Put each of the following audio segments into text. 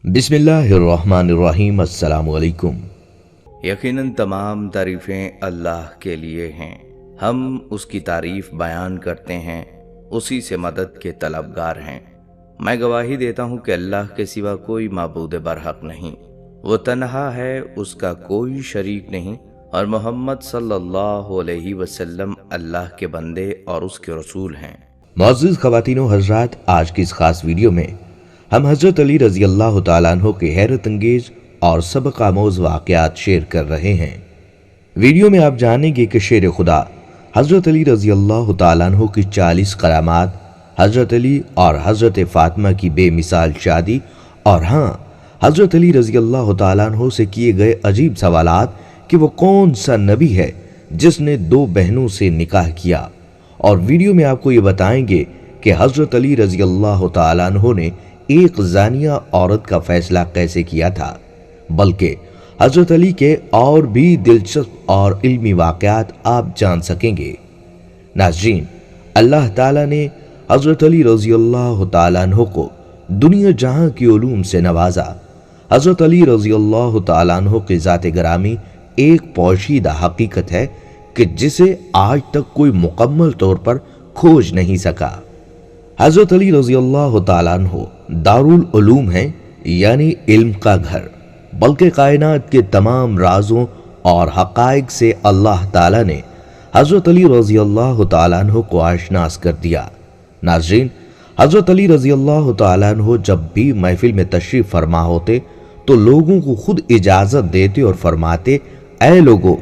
बिस्मिल्लाहिर्रहमानिर्रहीम। अस्सलामु अलैकुम। यकीनन तमाम तारीफ़ें अल्लाह के लिए हैं। हम उसकी तारीफ़ बयान करते हैं, उसी से मदद के तलबगार हैं। मैं गवाही देता हूँ कि अल्लाह के सिवा कोई माबूद बरहक नहीं, वो तन्हा है, उसका कोई शरीक नहीं, और मोहम्मद सल्लल्लाहु अलैहि वसल्लम अल्लाह के बंदे और उसके रसूल हैं। मुअज़्ज़िज़ ख़वातीनो हज़रात, आज की इस खास वीडियो में हम हज़रत अली रज़ी अल्लाह तआला अन्हु के हैरत अंगेज और सबक आमोज़ वाक़यात शेयर कर रहे हैं। वीडियो में आप जानेंगे कि शेर खुदा हज़रत अली रज़ी अल्लाह तआला अन्हु की 40 करामात, हज़रत अली और हज़रत फ़ातिमा की बेमिसाल शादी, और हाँ, हज़रत अली रज़ी अल्लाह तआला अन्हु से किए गए अजीब सवालात कि वो कौन सा नबी है जिसने 2 बहनों से निकाह किया। और वीडियो में आपको ये बताएंगे कि हज़रत अली रज़ी अल्लाह तआला अन्हु ने एक ज़ानिया औरत का फैसला कैसे किया था, बल्कि हज़रत अली के और भी दिलचस्प और इल्मी वाक़यात आप जान सकेंगे। नाज़रीन, अल्लाह ताला ने हज़रत अली रज़ी अल्लाह तआला अन्हु को दुनिया जहां की उलूम से नवाजा। हज़रत अली रज़ी अल्लाह तआला अन्हु की ज़ात ग्रामी एक पोशीदा हकीकत है कि जिसे आज तक कोई मुकम्मल तौर पर खोज नहीं सका। हज़रत अली रज़ी अल्लाह तआला अन्हु दारुल उलूम है, यानी इल्म का घर, बल्कि कायनात के तमाम राजों और हक़ाइक़ से अल्लाह ताला ने हज़रत अली रज़ी अल्लाह तआला अन्हु को आशनास कर दिया। नाज़रीन, हज़रत अली रज़ी अल्लाह तआला अन्हु जब भी महफिल में तशरीफ़ फरमा होते तो लोगों को खुद इजाज़त देते और फरमाते, ऐ लोगों,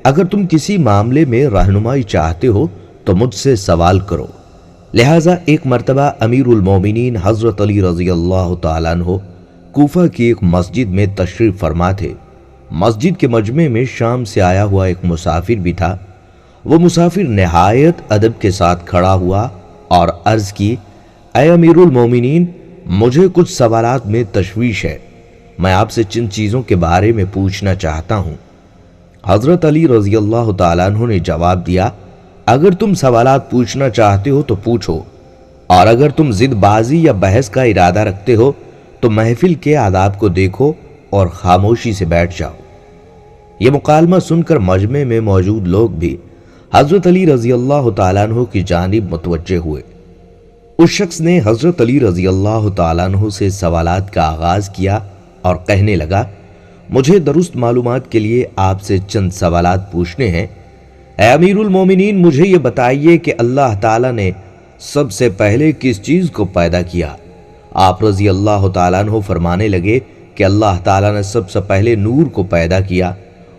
अगर तुम किसी मामले में रहनुमाई चाहते हो तो मुझसे सवाल करो। लिहाजा एक मर्तबा अमीरुल मोमिनीन हज़रत अली रज़ी अल्लाह तआला अन्हु कूफा की एक मस्जिद में तशरीफ़ फरमा थे। मस्जिद के मजमे में शाम से आया हुआ एक मुसाफिर भी था। वो मुसाफिर नहायत अदब के साथ खड़ा हुआ और अर्ज़ की, ऐ अमीरुल मोमिनीन, मुझे कुछ सवालात में तशवीश है, मैं आपसे जिन चीज़ों के बारे में पूछना चाहता हूँ। हज़रत अली रज़ी अल्लाह तआला अन्हु ने जवाब दिया, अगर तुम सवालात पूछना चाहते हो तो पूछो, और अगर तुम जिदबाजी या बहस का इरादा रखते हो तो महफिल के आदाब को देखो और खामोशी से बैठ जाओ। ये मुकालमा सुनकर मजमे में मौजूद लोग भी हज़रत अली रज़ी अल्लाह तआला अन्हु की जानिब मुतवज्जे हुए। उस शख्स ने हज़रत अली रज़ी अल्लाह तआला अन्हु से सवालात का आगाज़ किया और कहने लगा, मुझे दुरुस्त मालूमात के लिए आपसे चंद सवालात पूछने हैं। ऐ अमीरुल मोमिनीन, मुझे ये बताइए कि अल्लाह ताला ने सबसे पहले किस चीज़ को पैदा किया। आप रज़ी अल्लाह ताला अन्हु फरमाने लगे कि अल्लाह ताला ने सबसे पहले नूर को पैदा किया।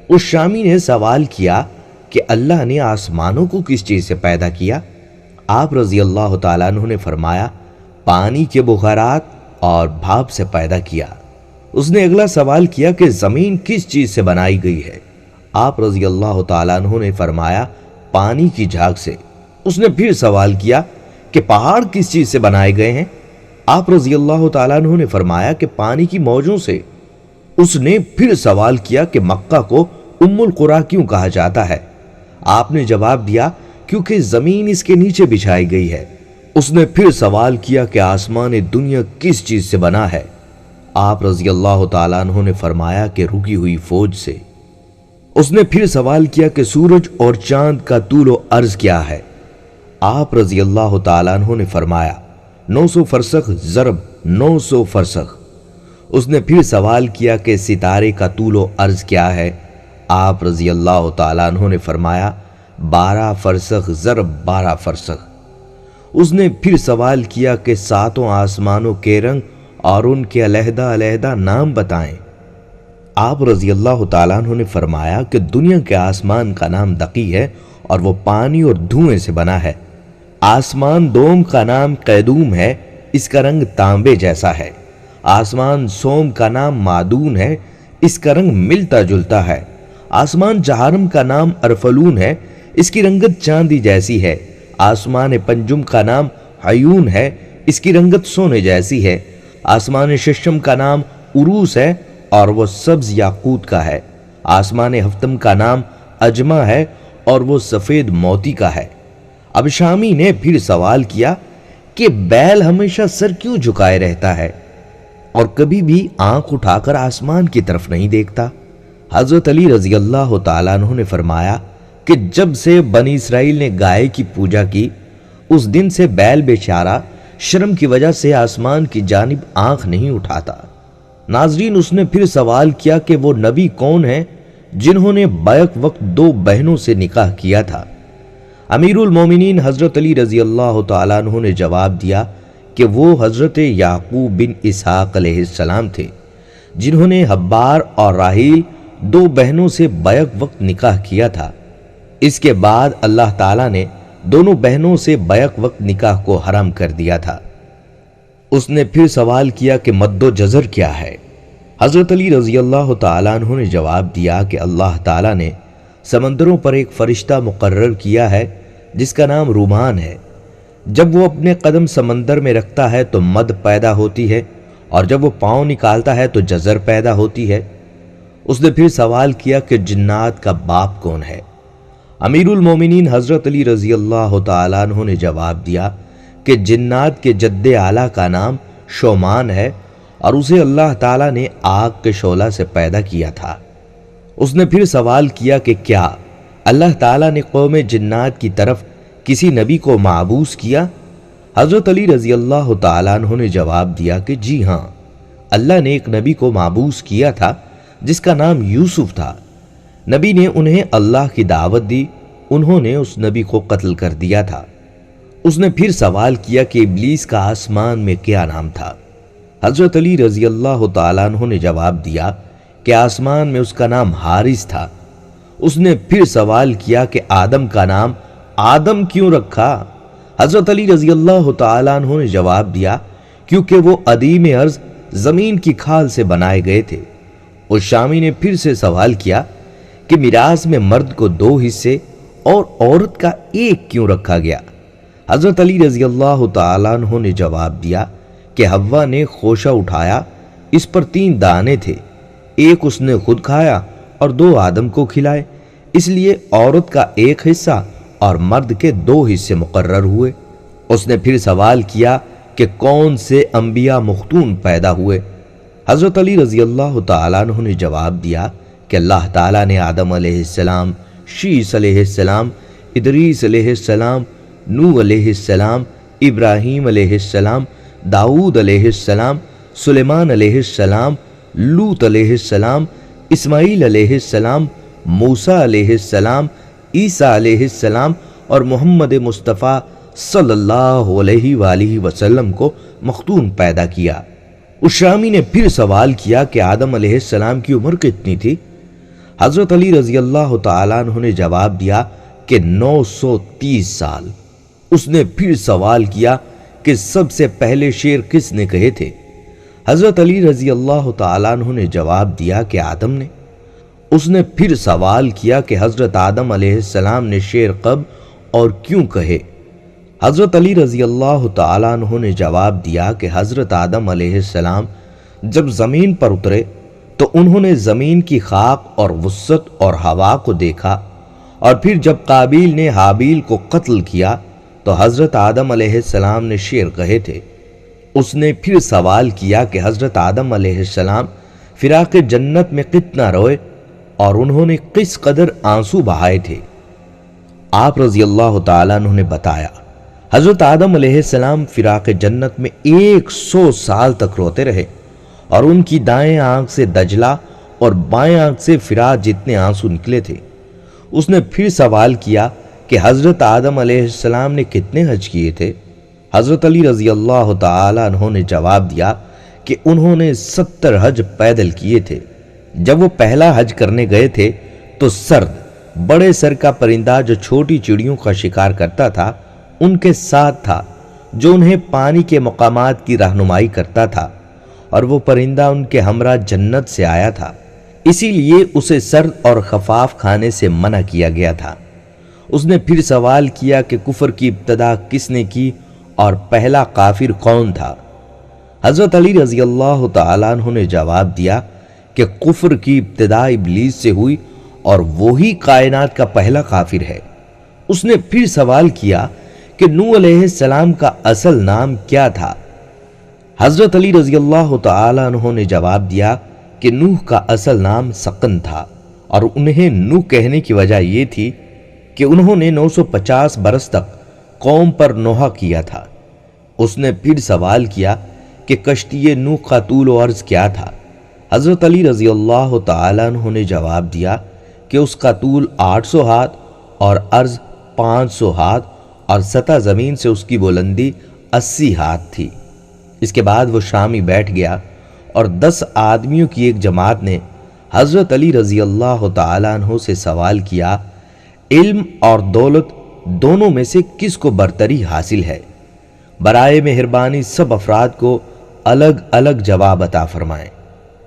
उस शामी ने सवाल किया कि अल्लाह ने आसमानों को किस चीज़ से पैदा किया। आप रज़ी अल्लाह ताला अन्हु ने फरमाया, पानी के बुखारात और भाप से पैदा किया। उसने अगला सवाल किया कि ज़मीन किस चीज़ से बनाई गई है। आप रज़ी अल्लाह तआला अन्हु ने फरमाया, पानी की झाग से। उसने फिर सवाल किया कि पहाड़ किस चीज़ से बनाए गए हैं। आप रज़ी अल्लाह तआला अन्हु ने फरमाया कि पानी की मौजों से। उसने फिर सवाल किया कि मक्का को उम्मुल कुरा क्यों कहा जाता है। आपने जवाब दिया, क्योंकि ज़मीन इसके नीचे बिछाई गई है। उसने फिर सवाल किया कि आसमान दुनिया किस चीज़ से बना है। आप रज़ी अल्लाह तआला अन्हु ने फरमाया कि रुकी हुई फौज से। उसने फिर सवाल किया कि सूरज और चांद का तूलो अर्ज क्या है। आप रज़ी अल्लाह तआला अन्हु ने फरमाया, 900 फरसख ज़रब 900 फरसख। उसने फिर सवाल किया कि सितारे का तूलो अर्ज क्या है। आप रज़ी अल्लाह तआला अन्हु ने फरमाया, 12 फरसख ज़रब 12 फरसख। उसने फिर सवाल किया कि 7 आसमानों के रंग और उनके अलहदा अलहदा नाम बताएं। आप रज़ी अल्लाह तआला अन्हु ने फरमाया कि दुनिया के आसमान का नाम दकी है और वो पानी और धुएं से बना है। आसमान दोम का नाम कैदूम है, इसका रंग तांबे जैसा है। आसमान सोम का नाम मादून है, इसका रंग मिलता जुलता है। आसमान जहारम का नाम अरफलून है, इसकी रंगत चांदी जैसी है। आसमान पंजुम का नाम हयून है, इसकी रंगत सोने जैसी है। आसमान शशम का नाम उरूस है और वो सब्ज याकूत का है। आसमान हफ्तम का नाम अजमा है और वो सफेद मोती का है। अब शामी ने फिर सवाल किया कि बैल हमेशा सर क्यों झुकाए रहता है। اور کبھی بھی آنکھ اٹھا کر آسمان کی طرف نہیں دیکھتا۔ حضرت علی رضی اللہ تعالیٰ عنہ نے فرمایا کہ جب سے بنی اسرائیل نے گائے کی پوجا کی، اس دن سے بیل بیچارہ شرم کی وجہ سے آسمان کی جانب آنکھ نہیں اٹھاتا۔ ناظرین، اس نے پھر سوال کیا کہ وہ نبی کون ہیں جنہوں نے بیک وقت 2 بہنوں سے نکاح کیا تھا؟ امیر المومنین حضرت علی رضی اللہ تعالیٰ عنہ نے جواب دیا کہ وہ حضرت یعقوب بن اسحاق علیہ السلام تھے، جنہوں نے حبار اور راحیل 2 بہنوں سے بیک وقت نکاح کیا تھا۔ اس کے بعد اللہ تعالیٰ نے دونوں بہنوں سے بیک وقت نکاح کو حرام کر دیا تھا۔ اس نے پھر سوال کیا کہ مد و جزر کیا ہے؟ حضرت علی رضی اللہ تعالیٰ عنہ نے جواب دیا کہ اللہ تعالیٰ نے سمندروں پر ایک فرشتہ مقرر کیا ہے جس کا نام رومان ہے۔ جب وہ اپنے قدم سمندر میں رکھتا ہے تو مد پیدا ہوتی ہے، اور جب وہ پاؤں نکالتا ہے تو جزر پیدا ہوتی ہے۔ اس نے پھر سوال کیا کہ جنات کا باپ کون ہے؟ امیر المومنین حضرت علی رضی اللہ تعالیٰ عنہ نے جواب دیا کہ جنات کے جد اعلیٰ کا نام شومان ہے، اور اسے اللہ تعالیٰ نے آگ کے شعلہ سے پیدا کیا تھا۔ اس نے پھر سوال کیا کہ کیا اللہ تعالیٰ نے قوم جنات کی طرف کسی نبی کو معبوس کیا؟ حضرت علی رضی اللہ تعالیٰ عنہ نے جواب دیا کہ جی ہاں، اللہ نے ایک نبی کو معبوس کیا تھا جس کا نام یوسف تھا۔ نبی نے انہیں اللہ کی دعوت دی، انہوں نے اس نبی کو قتل کر دیا تھا۔ اس نے پھر سوال کیا کہ ابلیس کا آسمان میں کیا نام تھا؟ حضرت علی رضی اللہ تعالیٰ عنہ نے جواب دیا کہ آسمان میں اس کا نام حارث تھا۔ اس نے پھر سوال کیا کہ آدم کا نام آدم کیوں رکھا؟ حضرت علی رضی اللہ تعالیٰ عنہ نے جواب دیا کیونکہ وہ عدیم ارض زمین کی کھال سے بنائے گئے تھے۔ اس شامی نے پھر سے سوال کیا کہ میراث میں مرد کو 2 حصے اور عورت کا 1 کیوں رکھا گیا؟ حضرت علی رضی اللہ تعالیٰ عنہ نے جواب دیا کہ حوا نے خوشہ اٹھایا، اس پر 3 دانے تھے، 1 اس نے خود کھایا اور 2 آدم کو کھلائے، اس لیے عورت کا 1 حصہ اور مرد کے 2 حصے مقرر ہوئے۔ اس نے پھر سوال کیا کہ کون سے انبیاء مختون پیدا ہوئے؟ حضرت علی رضی اللہ تعالیٰ عنہ نے جواب دیا کہ اللہ تعالیٰ نے آدم علیہ السلام، شیس علیہ السلام، ادریس علیہ السلام، نوح علیہ السلام، ابراہیم علیہ السلام، داؤد علیہ السلام، سلیمان علیہ السلام، لوط علیہ السلام، اسماعیل علیہ السلام، موسیٰ علیہ السلام، عیسیٰ علیہ السلام اور محمد مصطفیٰ صلی اللہ علیہ وآلہ وسلم کو مختون پیدا کیا۔ اس شامی نے پھر سوال کیا کہ آدم علیہ السلام کی عمر کتنی تھی؟ حضرت علی رضی اللہ تعالیٰ عنہ نے جواب دیا کہ 930 سال۔ اس نے پھر سوال کیا کہ سب سے پہلے شعر کس نے کہے تھے؟ حضرت علی رضی اللہ تعالیٰ عنہ نے جواب دیا کہ آدم نے۔ اس نے پھر سوال کیا کہ حضرت آدم علیہ السلام نے شعر کب اور کیوں کہے؟ حضرت علی رضی اللہ تعالیٰ عنہ نے جواب دیا کہ حضرت آدم علیہ السلام جب زمین پر اترے تو انہوں نے زمین کی خاک اور وسعت اور ہوا کو دیکھا، اور پھر جب قابیل نے حابیل کو قتل کیا تو حضرت آدم علیہ السلام نے شعر کہے تھے۔ اس نے پھر سوال کیا کہ حضرت آدم علیہ السلام فراق جنت میں کتنا روئے اور انہوں نے کس قدر آنسو بہائے تھے؟ آپ رضی اللہ تعالیٰ عنہ نے بتایا حضرت آدم علیہ السلام فراق جنت میں 100 سال تک روتے رہے، اور ان کی دائیں آنکھ سے دجلہ اور بائیں آنکھ سے فرات جتنے آنسو نکلے تھے۔ اس نے پھر سوال کیا کہ حضرت آدم علیہ السلام نے کتنے حج کیے تھے؟ حضرت علی رضی اللہ تعالیٰ عنہ نے جواب دیا کہ انہوں نے 70 حج پیدل کیے تھے۔ جب وہ پہلا حج کرنے گئے تھے تو سرد بڑے سر کا پرندہ جو چھوٹی چڑیوں کا شکار کرتا تھا ان کے ساتھ تھا، جو انہیں پانی کے مقامات کی رہنمائی کرتا تھا، اور وہ پرندہ ان کے ہمراہ جنت سے آیا تھا، اسی لیے اسے سرد اور خفاف کھانے سے منع کیا گیا تھا۔ اس نے پھر سوال کیا کہ کفر کی ابتدا کس نے کی اور پہلا کافر کون تھا؟ حضرت علی رضی اللہ تعالیٰ عنہ نے جواب دیا کہ کفر کی ابتدا ابلیس سے ہوئی اور وہی کائنات کا پہلا کافر ہے۔ اس نے پھر سوال کیا کہ نوح علیہ السلام کا اصل نام کیا تھا؟ हजरत अली रजी अल्लाह तआला अन्हु ने जवाब दिया कि नूह का असल नाम सकन था और उन्हें नूह कहने की वजह यह थी कि उन्होंने 950 बरस तक कौम पर नोहा किया था। उसने फिर सवाल किया कि कश्ती नूह का तूल और अर्ज क्या था। हजरत अली रजी अल्लाह तआला अन्हु ने जवाब दिया कि उसका तूल 800 हाथ और अर्ज 500 हाथ और सतह जमीन से उसकी बुलंदी 80 हाथ थी। इसके बाद वो शामी बैठ गया और 10 आदमियों की एक जमात ने हजरत अली रजी अल्लाह तआला अन्हु से सवाल किया, इल्म और दौलत दोनों में से किसको बरतरी हासिल है? बराए मेहरबानी सब अफराद को अलग अलग जवाब अता फरमाएं।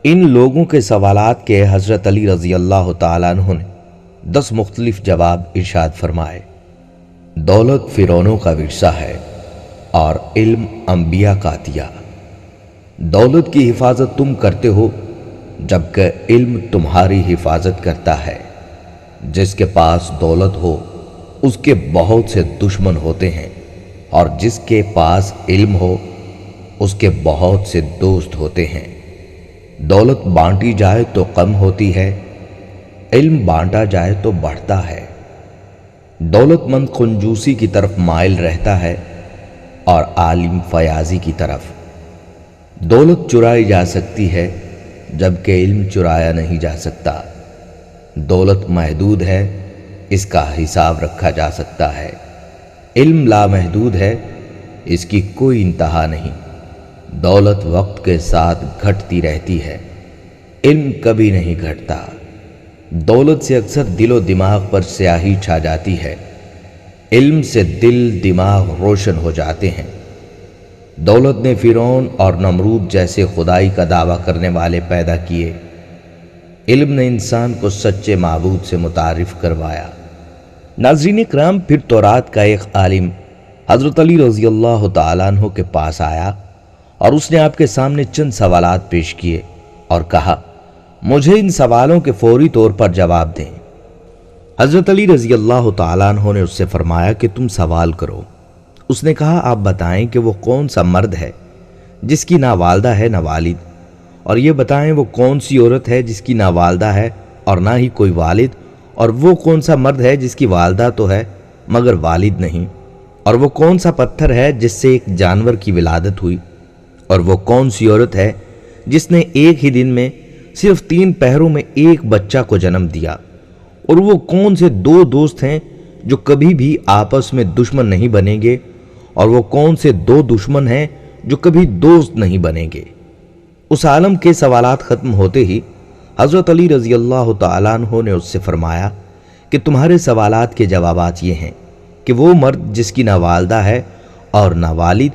इन लोगों के सवालात के हजरत अली रजी अल्लाह तआला अन्हु ने 10 मुख्तलिफ जवाब इरशाद फरमाए। दौलत फिरौनों का विरसा है और इल्म अंबिया का अतिया। दौलत की हिफाजत तुम करते हो जबकि इल्म तुम्हारी हिफाजत करता है। जिसके पास दौलत हो उसके बहुत से दुश्मन होते हैं और जिसके पास इल्म हो उसके बहुत से दोस्त होते हैं। दौलत बांटी जाए तो कम होती है, इल्म बांटा जाए तो बढ़ता है। दौलतमंद कंजूसी की तरफ माइल रहता है और आलिम फयाजी की तरफ। दौलत चुराई जा सकती है जबकि इल्म चुराया नहीं जा सकता। दौलत महदूद है, इसका हिसाब रखा जा सकता है। इल्म लामहदूद है, इसकी कोई इंतहा नहीं। दौलत वक्त के साथ घटती रहती है, इल्म कभी नहीं घटता। दौलत से अक्सर दिलो दिमाग पर स्याही छा जाती है, इल्म से दिल दिमाग रोशन हो जाते हैं। दौलत ने फिरौन और नमरूद जैसे खुदाई का दावा करने वाले पैदा किए। इल्म ने इंसान को सच्चे माबूद से मुतारिफ करवाया। नाज़रीन इकराम, फिर तौरात का एक आलिम हजरत अली रजी अल्लाह तआला अन्हु के पास आया और उसने आपके सामने चंद सवालात पेश किए और कहा, मुझे इन सवालों के फौरी तौर पर जवाब दें। हजरत अली रजी अल्लाह तआला अन्हु ने उससे फरमाया कि तुम सवाल करो। उसने कहा, आप बताएं कि वो कौन सा मर्द है जिसकी ना वालदा है ना वालिद, और ये बताएं वो कौन सी औरत है जिसकी ना वालदा है और ना ही कोई वालिद, और वो कौन सा मर्द है जिसकी वालदा तो है मगर वालिद नहीं, और वो कौन सा पत्थर है जिससे एक जानवर की विलादत हुई, और वो कौन सी औरत है जिसने एक ही दिन में सिर्फ 3 पहरों में एक बच्चा को जन्म दिया, और वो कौन से 2 दोस्त हैं जो कभी भी आपस में दुश्मन नहीं बनेंगे, और वो कौन से 2 दुश्मन हैं जो कभी दोस्त नहीं बनेंगे। उस आलम के सवालात खत्म होते ही हजरत अली रजी अल्लाह तआला अन्हु ने उससे फरमाया कि तुम्हारे सवालात के जवाबात ये हैं कि वो मर्द जिसकी ना वालदा है और ना वालिद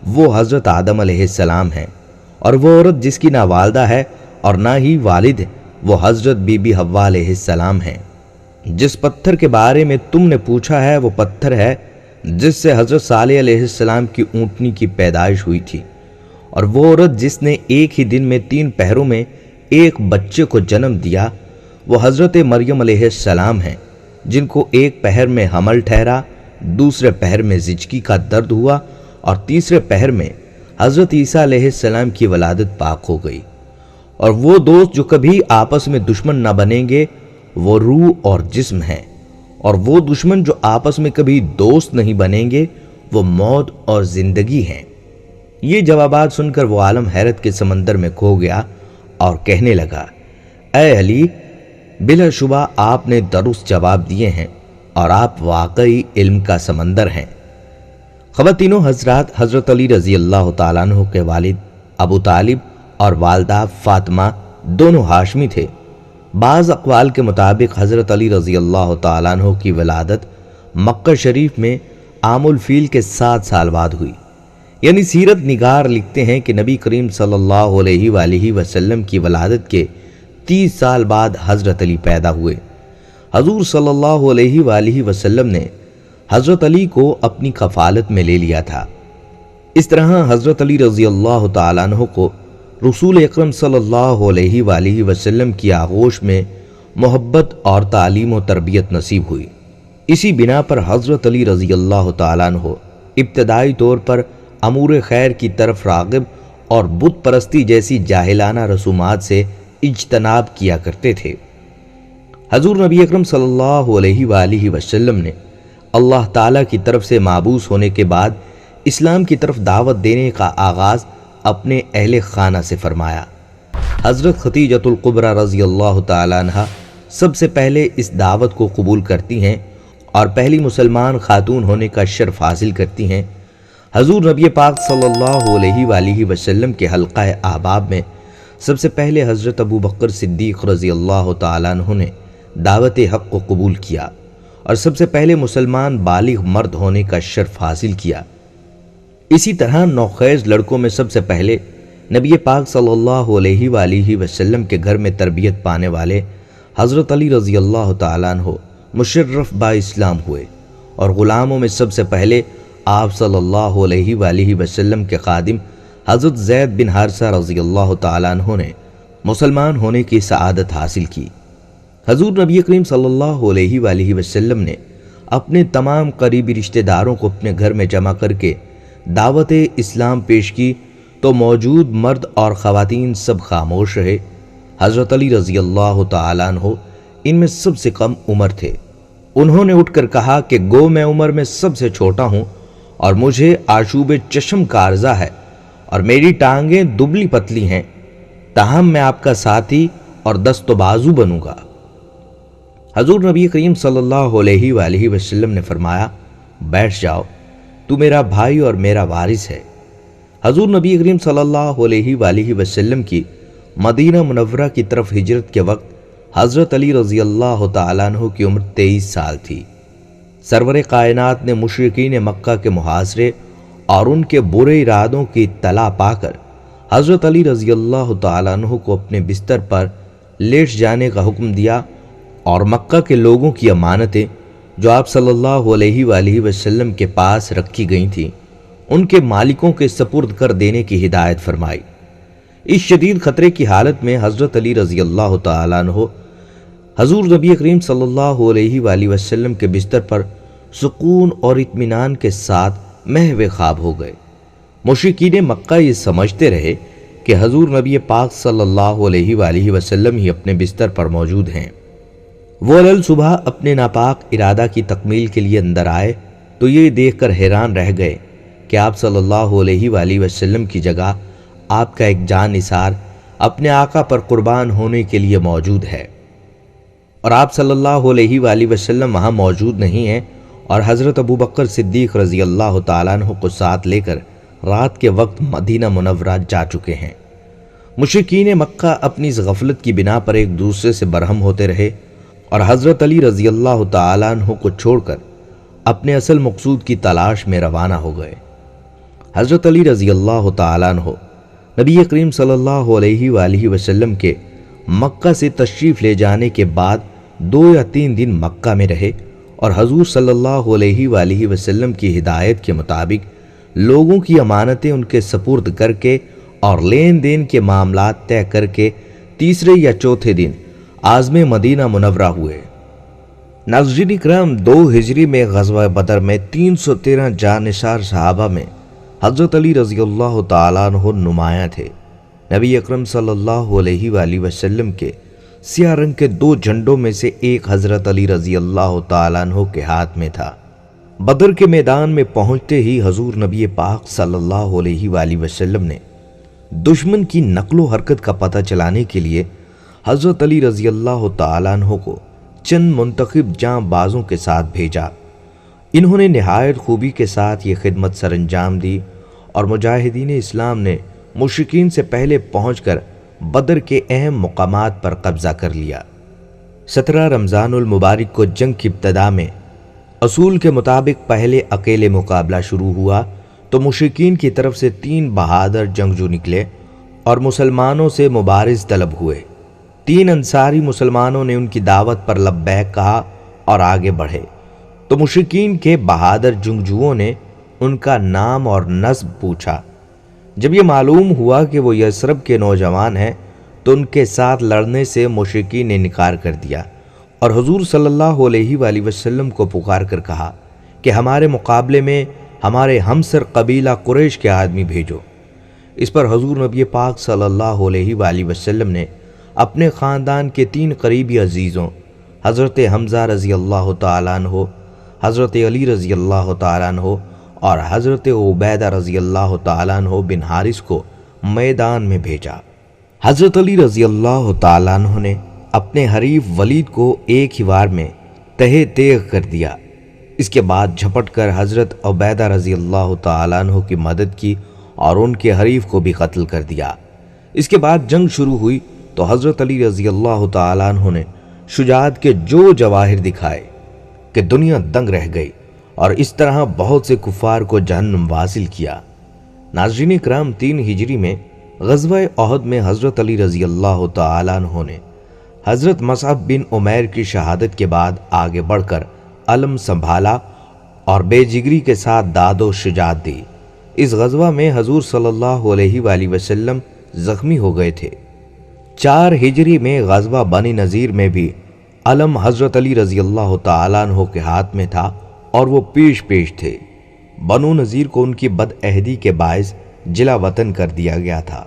वो हजरत आदम अलैहिस्सलाम हैं, और वो औरत जिसकी ना वालदा है और ना ही वालिद वो हजरत बीबी हव्वा अलैहिस्सलाम हैं। जिस पत्थर के बारे में तुमने पूछा है वो पत्थर है जिससे हजरत सालेह अलैहिस्सलाम की ऊँटनी की पैदाइश हुई थी, और वो औरत जिसने एक ही दिन में 3 पहरों में एक बच्चे को जन्म दिया वो हजरत मरियम अलैहिस्सलाम हैं, जिनको एक पहर में हमल ठहरा, दूसरे पहर में जिचकी का दर्द हुआ और तीसरे पहर में हजरत ईसा अलैहिस्सलाम की वलादत पाक हो गई। और वो दोस्त जो कभी आपस में दुश्मन न बनेंगे वो रूह और जिस्म हैं, और वो दुश्मन जो आपस में कभी दोस्त नहीं बनेंगे वो मौत और जिंदगी हैं। ये जवाबात सुनकर वो आलम हैरत के समंदर में खो गया और कहने लगा, ऐ अली, बिलाशुबा आपने दुरुस्त जवाब दिए हैं और आप वाकई इल्म का समंदर हैं। ख़वातीनो हजरात, हजरत अली रजी अल्लाह तआला अन्हु के वालिद अबू तालिब और वालदा फातिमा दोनों हाशमी थे। बाज़ अक़वाल के मुताबिक हजरत अली रजी अल्लाह तआला अन्हु की विलादत मक्का शरीफ में आमुल फील के 7 साल बाद हुई। यानी सीरत निगार लिखते हैं कि नबी करीम सल्लल्लाहु अलैहि वसल्लम की वलादत के 30 साल बाद हजरत अली पैदा हुए। हजूर सल्लल्लाहु अलैहि वसल्लम ने हजरत अली को अपनी कफालत में ले लिया था। इस तरह हजरत अली रजी अल्लाह तआला अन्हु को रसूल अकरम सल्लल्लाहु अलैहि वसल्लम की आगोश में मोहब्बत और तालीम और तरबियत नसीब हुई। इसी बिना पर हजरत अली रजी अल्लाह तआला अन्हु इब्तदाई तौर पर अमूर खैर की तरफ राग़िब اور بت پرستی جیسی جاہلانہ رسومات سے اجتناب کیا کرتے تھے۔ حضور نبی اکرم صلی اللہ علیہ وآلہ وسلم نے اللہ تعالیٰ کی طرف سے مابعوث ہونے کے بعد اسلام کی طرف دعوت دینے کا آغاز اپنے اہل خانہ سے فرمایا۔ حضرت خدیجۃ الکبریٰ رضی اللہ تعالیٰ عنہ سب سے پہلے اس دعوت کو قبول کرتی ہیں اور پہلی مسلمان خاتون ہونے کا شرف حاصل کرتی ہیں۔ حضور نبی پاک صلی اللہ علیہ وآلہ وسلم کے حلقہ احباب میں سب سے پہلے حضرت ابو بکر صدیق رضی اللہ تعالیٰ عنہ نے دعوت حق کو قبول کیا اور سب سے پہلے مسلمان بالغ مرد ہونے کا شرف حاصل کیا۔ اسی طرح نوخیز لڑکوں میں سب سے پہلے نبی پاک صلی اللہ علیہ وآلہ وسلم کے گھر میں تربیت پانے والے حضرت علی رضی اللہ تعالیٰ عنہ مشرف با اسلام ہوئے، اور غلاموں میں سب سے پہلے آپ صلی اللہ علیہ وآلہ وسلم کے خادم حضرت زید بن حارثہ رضی اللہ تعالیٰ عنہ نے مسلمان ہونے کی سعادت حاصل کی۔ حضور نبی کریم صلی اللہ علیہ وآلہ وسلم نے اپنے تمام قریبی رشتہ داروں کو اپنے گھر میں جمع کر کے دعوت اسلام پیش کی تو موجود مرد اور خواتین سب خاموش رہے۔ حضرت علی رضی اللہ تعالیٰ عنہ ان میں سب سے کم عمر تھے۔ انہوں نے اٹھ کر کہا کہ گو میں عمر میں سب سے چھوٹا ہوں اور مجھے آشوب چشم کا عرضہ ہے اور میری ٹانگیں دبلی پتلی ہیں، تاہم میں آپ کا ساتھی اور دست و بازو بنوں گا۔ حضور نبی کریم صلی اللہ علیہ وآلہ وسلم نے فرمایا، بیٹھ جاؤ، تو میرا بھائی اور میرا وارث ہے۔ حضور نبی کریم صلی اللہ علیہ وآلہ وسلم کی مدینہ منورہ کی طرف ہجرت کے وقت حضرت علی رضی اللہ تعالیٰ عنہ کی عمر 23 سال تھی۔ سرور کائنات نے مشرکین مکہ کے محاصرے اور ان کے برے ارادوں کی اطلاع پا کر حضرت علی رضی اللہ تعالیٰ عنہ کو اپنے بستر پر لیٹ جانے کا حکم دیا اور مکہ کے لوگوں کی امانتیں جو آپ صلی اللہ علیہ وآلہ وسلم کے پاس رکھی گئی تھیں ان کے مالکوں کے سپرد کر دینے کی ہدایت فرمائی۔ اس شدید خطرے کی حالت میں حضرت علی رضی اللہ تعالیٰ عنہ حضور نبی کریم صلی اللہ علیہ وآلہ وسلم کے بستر پر سکون اور اطمینان کے ساتھ محو خواب ہو گئے۔ مشرکین مکہ یہ سمجھتے رہے کہ حضور نبی پاک صلی اللہ علیہ وآلہ وسلم ہی اپنے بستر پر موجود ہیں۔ وہ علل صبح اپنے ناپاک ارادہ کی تکمیل کے لیے اندر آئے تو یہ دیکھ کر حیران رہ گئے کہ آپ صلی اللہ علیہ وآلہ وسلم کی جگہ آپ کا ایک جان نثار اپنے آقا پر قربان ہونے کے لیے موجود ہے، اور آپ صلی اللہ علیہ وآلہ وسلم وہاں موجود نہیں ہیں اور حضرت ابو بکر صدیق رضی اللہ تعالیٰ عنہ کو ساتھ لے کر رات کے وقت مدینہ منورہ جا چکے ہیں۔ مشرکین مکہ اپنی اس غفلت کی بنا پر ایک دوسرے سے برہم ہوتے رہے اور حضرت علی رضی اللہ تعالیٰ عنہ کو چھوڑ کر اپنے اصل مقصود کی تلاش میں روانہ ہو گئے۔ حضرت علی رضی اللہ تعالیٰ عنہ نبی کریم صلی اللہ علیہ وآلہ وسلم کے مکہ سے تشریف لے جانے کے بعد 2 یا 3 دن مکہ میں رہے اور حضور صلی اللہ علیہ وآلہ وسلم کی ہدایت کے مطابق لوگوں کی امانتیں ان کے سپرد کر کے اور لین دین کے معاملات طے کر کے تیسرے یا چوتھے دن عازم مدینہ منورہ ہوئے۔ ناظرین اکرام، 2 ہجری میں غزوہ بدر میں 313 جانثار صحابہ میں حضرت علی رضی اللہ تعالیٰ عنہ نمایاں تھے۔ نبی اکرم صلی اللہ علیہ وآلہ وسلم کے سیاہ رنگ کے 2 جھنڈوں میں سے ایک حضرت علی رضی اللہ تعالیٰ عنہ کے ہاتھ میں تھا۔ بدر کے میدان میں پہنچتے ہی حضور نبی پاک صلی اللہ علیہ وآلہ وسلم نے دشمن کی نقل و حرکت کا پتہ چلانے کے لیے حضرت علی رضی اللہ تعالیٰ عنہ کو چند منتخب جاں بازوں کے ساتھ بھیجا۔ انہوں نے نہایت خوبی کے ساتھ یہ خدمت سر انجام دی اور مجاہدین اسلام نے مشرکین سے پہلے پہنچ کر بدر کے اہم مقامات پر قبضہ کر لیا۔ 17 رمضان المبارک کو جنگ کی ابتدا میں اصول کے مطابق پہلے اکیلے مقابلہ شروع ہوا تو مشرکین کی طرف سے 3 بہادر جنگجو نکلے اور مسلمانوں سے مبارز طلب ہوئے۔ 3 انصاری مسلمانوں نے ان کی دعوت پر لبیک کہا اور آگے بڑھے تو مشرکین کے بہادر جنگجوؤں نے ان کا نام اور نسب پوچھا۔ جب یہ معلوم ہوا کہ وہ یثرب کے نوجوان ہیں تو ان کے ساتھ لڑنے سے مشرکین نے انکار کر دیا اور حضور صلی اللہ علیہ وآلہ وسلم کو پکار کر کہا کہ ہمارے مقابلے میں ہمارے ہمسر قبیلہ قریش کے آدمی بھیجو۔ اس پر حضور نبی پاک صلی اللہ علیہ وآلہ وسلم نے اپنے خاندان کے 3 قریبی عزیزوں حضرت حمزہ رضی اللہ تعالیٰ عنہ، حضرت علی رضی اللہ تعالیٰ عنہ اور حضرت عبیدہ رضی اللہ تعالیٰ عنہ بن حارث کو میدان میں بھیجا۔ حضرت علی رضی اللہ تعالیٰ عنہ نے اپنے حریف ولید کو ایک ہی وار میں تہہ تیغ کر دیا۔ اس کے بعد جھپٹ کر حضرت عبیدہ رضی اللہ تعالیٰ عنہ کی مدد کی اور ان کے حریف کو بھی قتل کر دیا۔ اس کے بعد جنگ شروع ہوئی تو حضرت علی رضی اللہ تعالیٰ عنہ نے شجاعت کے جو جواہر دکھائے کہ دنیا دنگ رہ گئی، اور اس طرح بہت سے کفار کو جہنم واصل کیا۔ ناظرین کرام، 3 ہجری میں غزوہ احد میں حضرت علی رضی اللہ تعالیٰ عنہ نے حضرت مصعب بن عمیر کی شہادت کے بعد آگے بڑھ کر علم سنبھالا اور بے جگری کے ساتھ داد و شجاعت دی۔ اس غزوہ میں حضور صلی اللہ علیہ وآلہ وسلم زخمی ہو گئے تھے۔ 4 ہجری میں غزوہ بنی نذیر میں بھی علم حضرت علی رضی اللہ تعالیٰ عنہ کے ہاتھ میں تھا اور وہ پیش تھے۔ بنو نذیر کو ان کی بد عہدی کے باعث جلا وطن کر دیا گیا تھا۔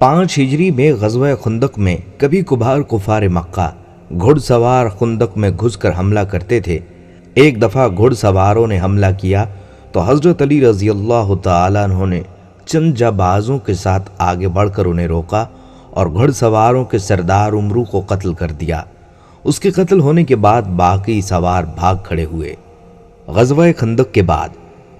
5 ہجری میں غزوہ خندق میں کبھی کبھار کفار مکہ گھڑ سوار خندق میں گھس کر حملہ کرتے تھے۔ ایک دفعہ گھڑ سواروں نے حملہ کیا تو حضرت علی رضی اللہ تعالیٰ عنہ نے چند جانبازوں کے ساتھ آگے بڑھ کر انہیں روکا اور گھڑ سواروں کے سردار عمرو کو قتل کر دیا۔ اس کے قتل ہونے کے بعد باقی سوار بھاگ کھڑے ہوئے۔ غزوہ خندق کے بعد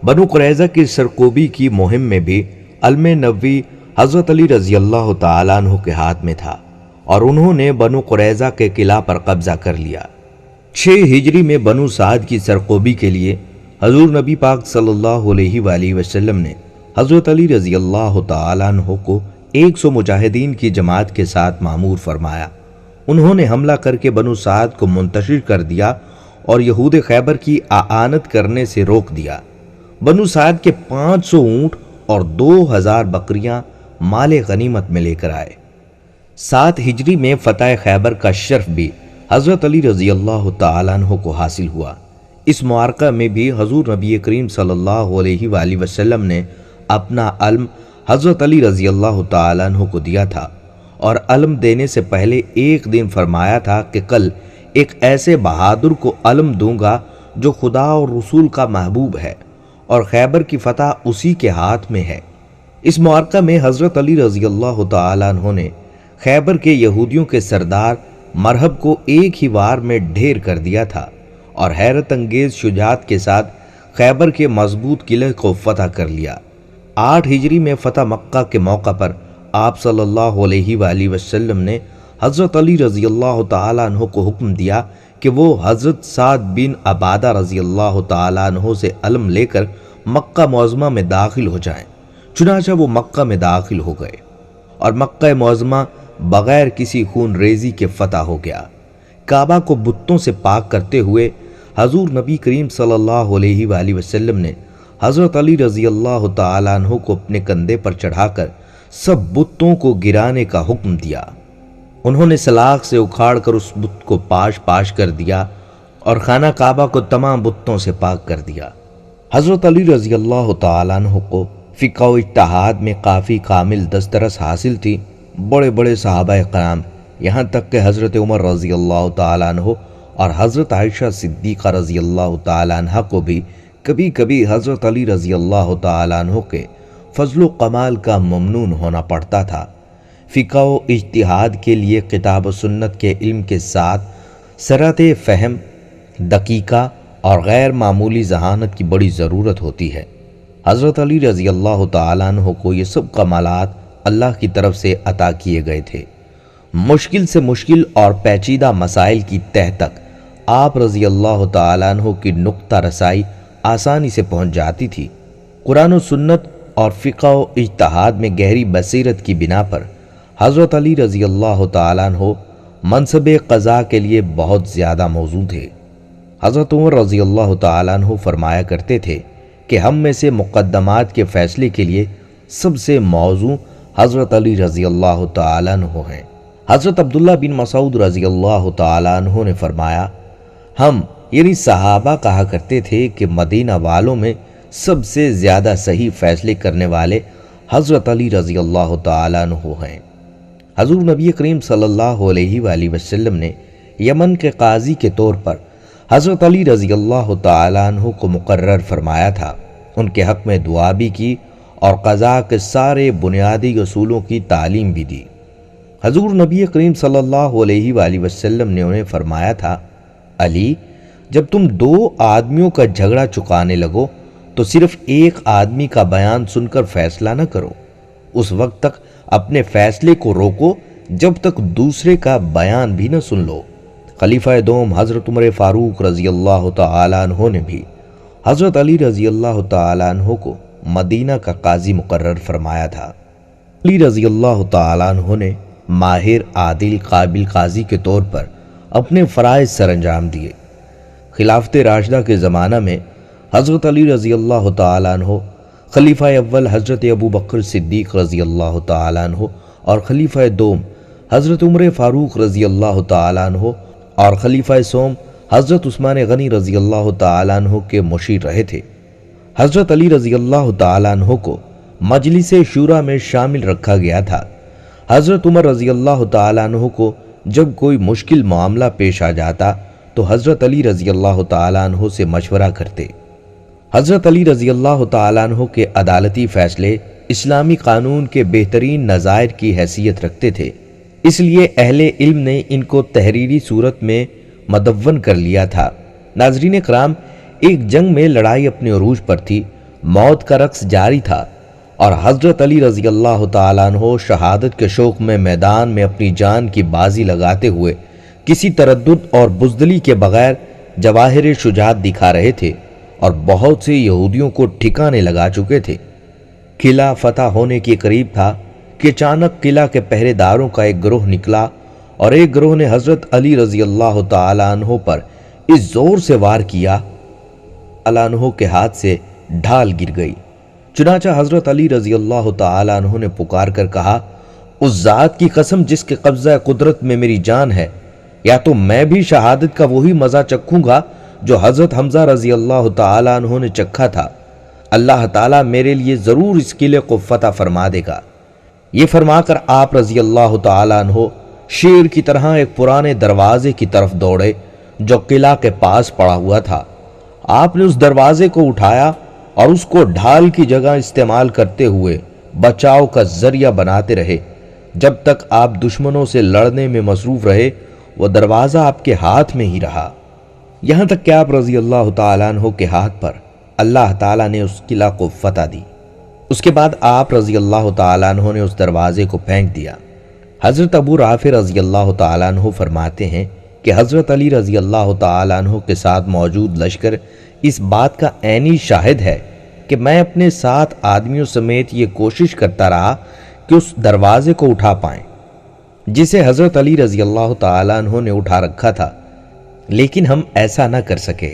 بنو قریظہ کی سرکوبی کی مہم میں بھی علم نبوی حضرت علی رضی اللہ تعالیٰ عنہ کے ہاتھ میں تھا اور انہوں نے بنو قریظہ کے قلعہ پر قبضہ کر لیا۔ 6 ہجری میں بنو سعد کی سرکوبی کے لیے حضور نبی پاک صلی اللہ علیہ وآلہ وسلم نے حضرت علی رضی اللہ تعالیٰ عنہ کو 100 مجاہدین کی جماعت کے ساتھ مامور فرمایا۔ انہوں نے حملہ کر کے بنو سعد کو منتشر کر دیا اور یہود خیبر کی اعانت کرنے سے روک دیا۔ بنو سعد کے 500 اونٹ اور 2000 بکریاں مال غنیمت میں لے کر آئے۔ 7 ہجری میں فتح خیبر کا شرف بھی حضرت علی رضی اللہ تعالیٰ عنہ کو حاصل ہوا۔ اس معرکہ میں بھی حضور نبی کریم صلی اللہ علیہ وآلہ وسلم نے اپنا علم حضرت علی رضی اللہ تعالیٰ عنہ کو دیا تھا، اور علم دینے سے پہلے ایک دن فرمایا تھا کہ کل ایک ایسے بہادر کو علم دوں گا جو خدا اور رسول کا محبوب ہے، اور خیبر کی فتح اسی کے ہاتھ میں ہے۔ اس معرکہ میں حضرت علی رضی اللہ تعالیٰ عنہ نے خیبر کے یہودیوں کے سردار مرہب کو ایک ہی وار میں ڈھیر کر دیا تھا اور حیرت انگیز شجاعت کے ساتھ خیبر کے مضبوط قلعے کو فتح کر لیا۔ 8 ہجری میں فتح مکہ کے موقع پر آپ صلی اللہ علیہ وآلہ وسلم نے حضرت علی رضی اللہ تعالیٰ عنہ کو حکم دیا کہ وہ حضرت سعد بن عبادہ رضی اللہ تعالیٰ عنہ سے علم لے کر مکہ معظمہ میں داخل ہو جائیں۔ چنانچہ وہ مکہ میں داخل ہو گئے اور مکہ معظمہ بغیر کسی خون ریزی کے فتح ہو گیا۔ کعبہ کو بتوں سے پاک کرتے ہوئے حضور نبی کریم صلی اللہ علیہ وآلہ وسلم نے حضرت علی رضی اللہ تعالیٰ عنہ کو اپنے کندھے پر چڑھا کر سب بتوں کو گرانے کا حکم دیا۔ انہوں نے سلاخ سے اکھاڑ کر اس بت کو پاش کر دیا اور خانہ کعبہ کو تمام بتوں سے پاک کر دیا۔ حضرت علی رضی اللہ تعالیٰ عنہ کو فقہ و اجتہاد میں کافی کامل دسترس حاصل تھی۔ بڑے بڑے صحابہ کرام، یہاں تک کہ حضرت عمر رضی اللہ تعالیٰ عنہ اور حضرت عائشہ صدیقہ رضی اللہ تعالیٰ عنہ کو بھی کبھی کبھی حضرت علی رضی اللہ تعالیٰ عنہ کے فضل و کمال کا ممنون ہونا پڑتا تھا۔ فقہ و اجتہاد کے لیے کتاب و سنت کے علم کے ساتھ سرعت فہم، دقیقہ اور غیر معمولی ذہانت کی بڑی ضرورت ہوتی ہے۔ حضرت علی رضی اللہ تعالیٰ عنہ کو یہ سب کمالات اللہ کی طرف سے عطا کیے گئے تھے۔ مشکل سے مشکل اور پیچیدہ مسائل کی تہ تک آپ رضی اللہ تعالیٰ عنہ کی نقطہ رسائی آسانی سے پہنچ جاتی تھی۔ قرآن و سنت اور فقہ و اجتہاد میں گہری بصیرت کی بنا پر حضرت علی رضی اللہ تعالیٰ عنہ منصب قضاء کے لیے بہت زیادہ موزوں تھے۔ حضرت عمر رضی اللہ تعالیٰ عنہ فرمایا کرتے تھے کہ ہم میں سے مقدمات کے فیصلے کے لیے سب سے موزوں حضرت علی رضی اللہ تعالیٰ عنہ ہیں۔ حضرت عبداللہ بن مسعود رضی اللہ تعالیٰ عنہ نے فرمایا، ہم یعنی صحابہ کہا کرتے تھے کہ مدینہ والوں میں سب سے زیادہ صحیح فیصلے کرنے والے हज़रत अली रज़ी अल्लाह तआला अन्हु हैं। हजूर नबी करीम सल्लल्लाहु अलैहि वसल्लम ने यमन के काजी के तौर पर हज़रत अली रज़ी अल्लाह तआला अन्हु को मुकर्रर फरमाया था। उनके हक़ में दुआ भी की और क़ज़ा के सारे बुनियादी असूलों की तालीम भी दी। हजूर नबी करीम सल्लल्लाहु अलैहि वसल्लम ने उन्हें फरमाया था, अली, जब तुम दो आदमियों का झगड़ा चुकाने लगो तो सिर्फ एक आदमी का बयान सुनकर फैसला न करो। उस वक्त तक अपने फैसले को रोको जब तक दूसरे का बयान भी न सुन लो। खलीफा दोम हज़रत उमर फारूक रज़ी अल्लाह तआला अन्हु ने भी हज़रत अली रज़ी अल्लाह तआला अन्हु को मदीना का काजी मुकर्रर फरमाया था। अली रज़ी अल्लाह तआला अन्हु ने माहिर, आदिल, काबिल काजी के तौर पर अपने फ़राइज़ सरअंजाम दिए। खिलाफत राशिदा के ज़माना में हज़रत अली रज़ी अल्लाह तआला अन्हु, खलीफा अव्वल हज़रत अबू बकर सिद्दीक़ रज़ी अल्लाह तआला अन्हु और खलीफा दोम हज़रत उमर फ़ारूक रज़ी अल्लाह तआला अन्हु और खलीफा सोम हज़रत उस्मान गनी रज़ी अल्लाह तआला अन्हु के मुशीर रहे थे। हज़रत अली रज़ी अल्लाह तआला अन्हु को मजलिस शूरा में शामिल रखा गया था। हज़रत उमर रज़ी अल्लाह तआला अन्हु को जब कोई मुश्किल मामला पेश आ जाता तो हज़रत अली रज़ी अल्लाह तआला अन्हु से मशवरा करते। हज़रत अली रज़ी अल्लाह तआला अन्हु के अदालती फ़ैसले इस्लामी कानून के बेहतरीन नज़ायर की हैसियत रखते थे, इसलिए अहले इल्म ने इनको तहरीरी सूरत में मदव्वन कर लिया था। नाज़रीन कराम, एक जंग में लड़ाई अपने उरूज पर थी, मौत का रक्स जारी था और हज़रत अली रज़ी अल्लाह तआला अन्हु शहादत के शौक़ में मैदान में अपनी जान की बाजी लगाते हुए किसी तरद्दुद और बुज़दिली के बगैर जवाहिर शुजाअत दिखा रहे थे और बहुत से यहूदियों को ठिकाने लगा चुके थे। किला फतह होने के करीब था कि अचानक किला के पहरेदारों का एक गिरोह निकला और एक गिरोह ने हज़रत अली रज़ी अल्लाह तआला अन्हु पर इस जोर से वार किया, अला अन्हु के हाथ से ढाल गिर गई। चुनाचा हज़रत अली रज़ी अल्लाह तआला अन्हु ने पुकार कर कहा, उस ज़ात की कसम जिसके कब्ज़ा कुदरत में मेरी जान है, या तो मैं भी शहादत का वही मज़ा चखूंगा जो हज़रत हमज़ा रज़ी अल्लाह तआला अन्हु ने चखा था। अल्लाह ताला मेरे लिए ज़रूर इस किले को फतह फरमा देगा। ये फरमाकर आप रज़ी अल्लाह तआला अन्हु शेर की तरह एक पुराने दरवाजे की तरफ दौड़े जो किला के पास पड़ा हुआ था। आपने उस दरवाजे को उठाया और उसको ढाल की जगह इस्तेमाल करते हुए बचाव का जरिया बनाते रहे। जब तक आप दुश्मनों से लड़ने में मसरूफ रहे, वह दरवाज़ा आपके हाथ में ही रहा, यहाँ तक कि आप रज़ी अल्लाह तआला अन्हु के हाथ पर अल्लाह ताला ने उस किला को फतह दी। उसके बाद आप रज़ी अल्लाह तआला अन्हु ने उस दरवाजे को फेंक दिया। हज़रत अबू राफ़ी रज़ी अल्लाह तआला अन्हु फरमाते हैं कि हज़रत अली रज़ी अल्लाह तआला अन्हु के साथ मौजूद लश्कर इस बात का ऐनी शाहिद है कि मैं अपने 7 आदमियों समेत ये कोशिश करता रहा कि उस दरवाजे को उठा पाएं जिसे हज़रत अली रज़ी अल्लाह तआला अन्हु ने उठा रखा था, लेकिन हम ऐसा ना कर सके।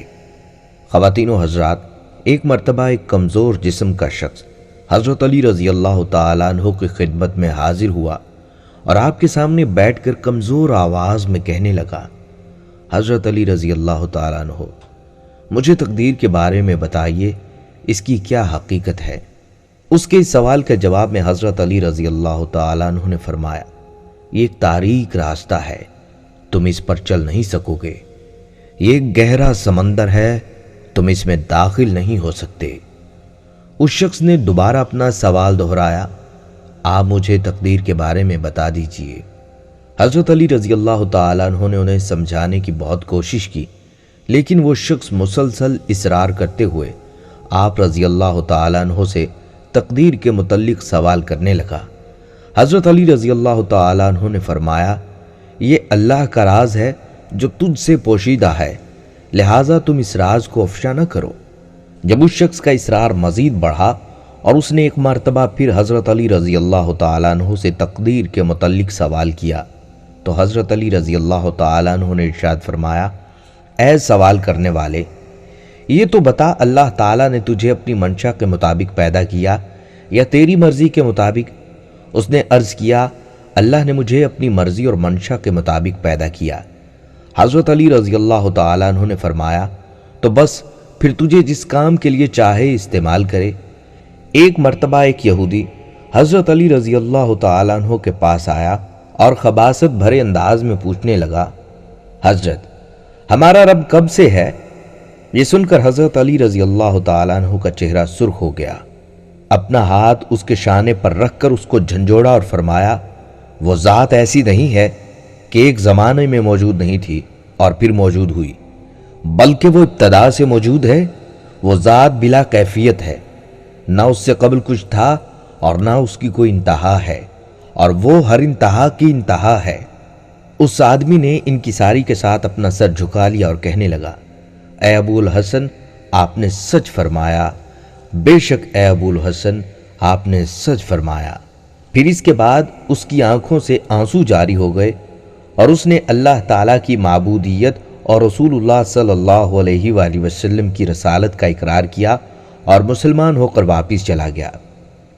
ख़वातीनो हज़रात, एक मर्तबा एक कमज़ोर जिस्म का शख्स हज़रत अली रज़ी अल्लाह तआला अन्हु की खिदमत में हाजिर हुआ और आपके सामने बैठकर कमज़ोर आवाज़ में कहने लगा, हज़रत अली रज़ी अल्लाह तआला अन्हु, मुझे तकदीर के बारे में बताइए, इसकी क्या हकीकत है। उसके इस सवाल के जवाब में हज़रत अली रज़ी अल्लाह तआला अन्हु ने फरमाया, ये एक तारीक रास्ता है, तुम इस पर चल नहीं सकोगे। ये एक गहरा समंदर है, तुम इसमें दाखिल नहीं हो सकते। उस शख्स ने दोबारा अपना सवाल दोहराया, आप मुझे तकदीर के बारे में बता दीजिए। हज़रत अली रज़ी अल्लाह तआला अन्हु ने उन्हें समझाने की बहुत कोशिश की, लेकिन वो शख्स मुसलसल इसरार करते हुए आप रज़ी अल्लाह तआला अन्हु से तकदीर के मुतल्लिक सवाल करने लगा। हज़रत अली रज़ी अल्लाह तआला अन्हु ने फरमाया, ये अल्लाह का राज है जो तुझसे पोशीदा है, लिहाजा तुम इस राज को अफशा न करो। जब उस शख्स का इसरार मज़ीद बढ़ा और उसने एक मरतबा फिर हज़रत अली रज़ी अल्लाह तआला अन्हु से तकदीर के मुतल्लिक सवाल किया तो हज़रत अली रज़ी अल्लाह तआला अन्हु ने इरशाद फरमाया, ऐ सवाल करने वाले, ये तो बता, अल्लाह ताला ने तुझे अपनी मंशा के मुताबिक पैदा किया या तेरी मर्जी के मुताबिक? उसने अर्ज़ किया, अल्लाह ने मुझे अपनी मर्जी और मंशा के मुताबिक पैदा किया। हज़रत अली रज़ी अल्लाह तआला अन्हु ने फरमाया, तो बस फिर तुझे जिस काम के लिए चाहे इस्तेमाल करे। एक मर्तबा एक यहूदी हजरत अली रजी अल्लाह तआला अन्हु के पास आया और खबासत भरे अंदाज में पूछने लगा, हजरत हमारा रब कब से है? ये सुनकर हजरत अली रजी अल्लाह तआला अन्हु का चेहरा सुर्ख हो गया। अपना हाथ उसके शाने पर रखकर उसको झंझोड़ा और फरमाया, वो ज़ात ऐसी नहीं है कि एक ज़माने में मौजूद नहीं थी और फिर मौजूद हुई, बल्कि वो इब्तदा से मौजूद है। वो ज़ात बिला कैफियत है, ना उससे कबल कुछ था और ना उसकी कोई इंतहा है, और वो हर इंतहा की इंतहा है। उस आदमी ने इनकिसारी के साथ अपना सर झुका लिया और कहने लगा, ए अबुल हसन, आपने सच फरमाया, बेशक ए अबुल हसन, आपने सच फरमाया। फिर इसके बाद उसकी आंखों से आंसू जारी हो गए और उसने अल्लाह ताला की माबूदियत और रसूलुल्लाह सल्लल्लाहु अलैहि वसल्लम की रसालत का इकरार किया और मुसलमान होकर वापस चला गया।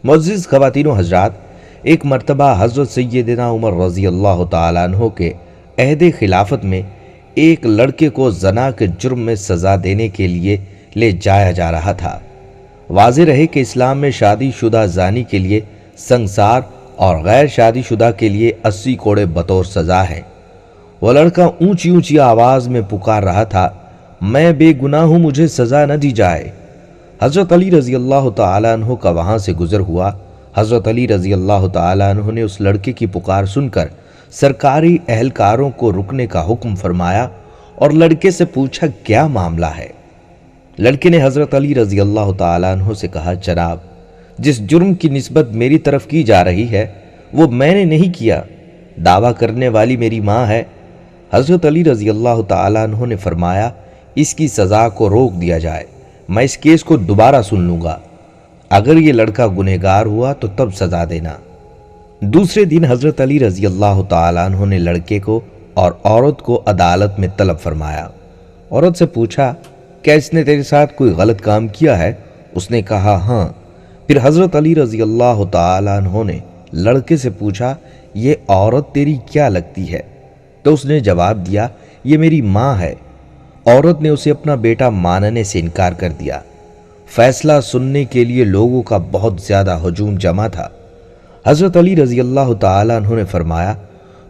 मुअज़्ज़िज़ ख़वातीनो हज़रात, एक मर्तबा हज़रत सैयदना उमर रज़ी अल्लाह तआला अन्हु के अहद खिलाफत में एक लड़के को ज़ना के जुर्म में सज़ा देने के लिए ले जाया जा रहा था। वाज़ेह रहे कि इस्लाम में शादीशुदा ज़ानी के लिए संसार और गैर शादीशुदा के लिए 80 कोड़े बतौर सज़ा है। वह लड़का ऊंची ऊंची आवाज़ में पुकार रहा था, मैं बेगुनाह हूँ, मुझे सज़ा न दी जाए। हज़रत अली रज़ी अल्लाह तआला अन्हु का वहाँ से गुज़र हुआ। हज़रत अली रज़ी अल्लाह तआला अन्हु ने उस लड़के की पुकार सुनकर सरकारी अहलकारों को रुकने का हुक्म फरमाया और लड़के से पूछा, क्या मामला है? लड़के ने हज़रत अली रज़ी अल्लाह तआला अन्हु से कहा, जनाब, जिस जुर्म की निस्बत मेरी तरफ की जा रही है वो मैंने नहीं किया, दावा करने वाली मेरी माँ है। हज़रत अली रज़ी अल्लाह तआला अन्हु ने फरमाया, इसकी सज़ा को रोक दिया जाए, मैं इस केस को दोबारा सुन लूँगा, अगर ये लड़का गुनहगार हुआ तो तब सज़ा देना। दूसरे दिन हज़रत अली रज़ी अल्लाह तआला अन्हु ने लड़के को और औरत को अदालत में तलब फरमाया। औरत से पूछा, क्या इसने तेरे साथ कोई गलत काम किया है? उसने कहा, हाँ। फिर हज़रत अली रज़ी अल्लाह तआला अन्हु ने लड़के से पूछा, ये औरत तेरी क्या लगती है? तो उसने जवाब दिया, ये मेरी माँ है। औरत ने उसे अपना बेटा मानने से इनकार कर दिया। फैसला सुनने के लिए लोगों का बहुत ज़्यादा हजूम जमा था। हज़रत अली रज़ी अल्लाह तआला अन्हु ने फरमाया,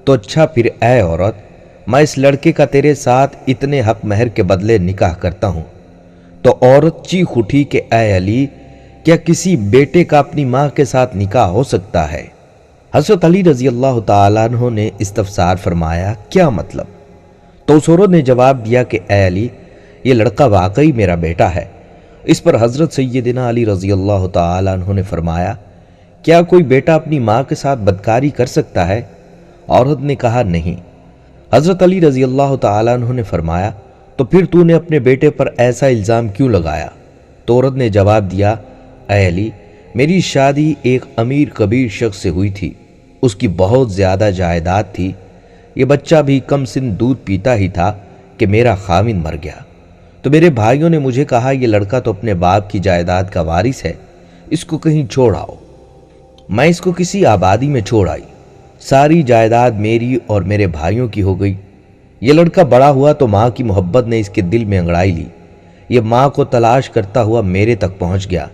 तो अच्छा फिर ऐ औरत, मैं इस लड़के का तेरे साथ इतने हक महर के बदले निकाह करता हूँ। तो औरत चीख उठी कि ऐ अली, क्या किसी बेटे का अपनी माँ के साथ निकाह हो सकता है? हज़रत अली रज़ी अल्लाह तआला अन्हु ने इस्तफसार फरमाया, क्या मतलब? तो उस औरत ने जवाब दिया कि ऐ अली, ये लड़का वाकई मेरा बेटा है। इस पर हज़रत सैयदना अली रज़ी अल्लाह तआला अन्हु ने फरमाया, क्या कोई बेटा अपनी माँ के साथ बदकारी कर सकता है? औरत ने कहा, नहीं। हज़रत अली रज़ी अल्लाह तआला अन्हु ने फरमाया, तो फिर तूने अपने बेटे पर ऐसा इल्ज़ाम क्यों लगाया? तो औरत ने जवाब दिया, ऐ अली, मेरी शादी एक अमीर कबीर शख्स से हुई थी, उसकी बहुत ज़्यादा जायदाद थी। ये बच्चा भी कम सिन दूध पीता ही था कि मेरा खामिन मर गया। तो मेरे भाइयों ने मुझे कहा, ये लड़का तो अपने बाप की जायदाद का वारिस है, इसको कहीं छोड़ आओ। मैं इसको किसी आबादी में छोड़ आई, सारी जायदाद मेरी और मेरे भाइयों की हो गई। ये लड़का बड़ा हुआ तो माँ की मोहब्बत ने इसके दिल में अंगड़ाई ली। ये माँ को तलाश करता हुआ मेरे तक पहुँच गया।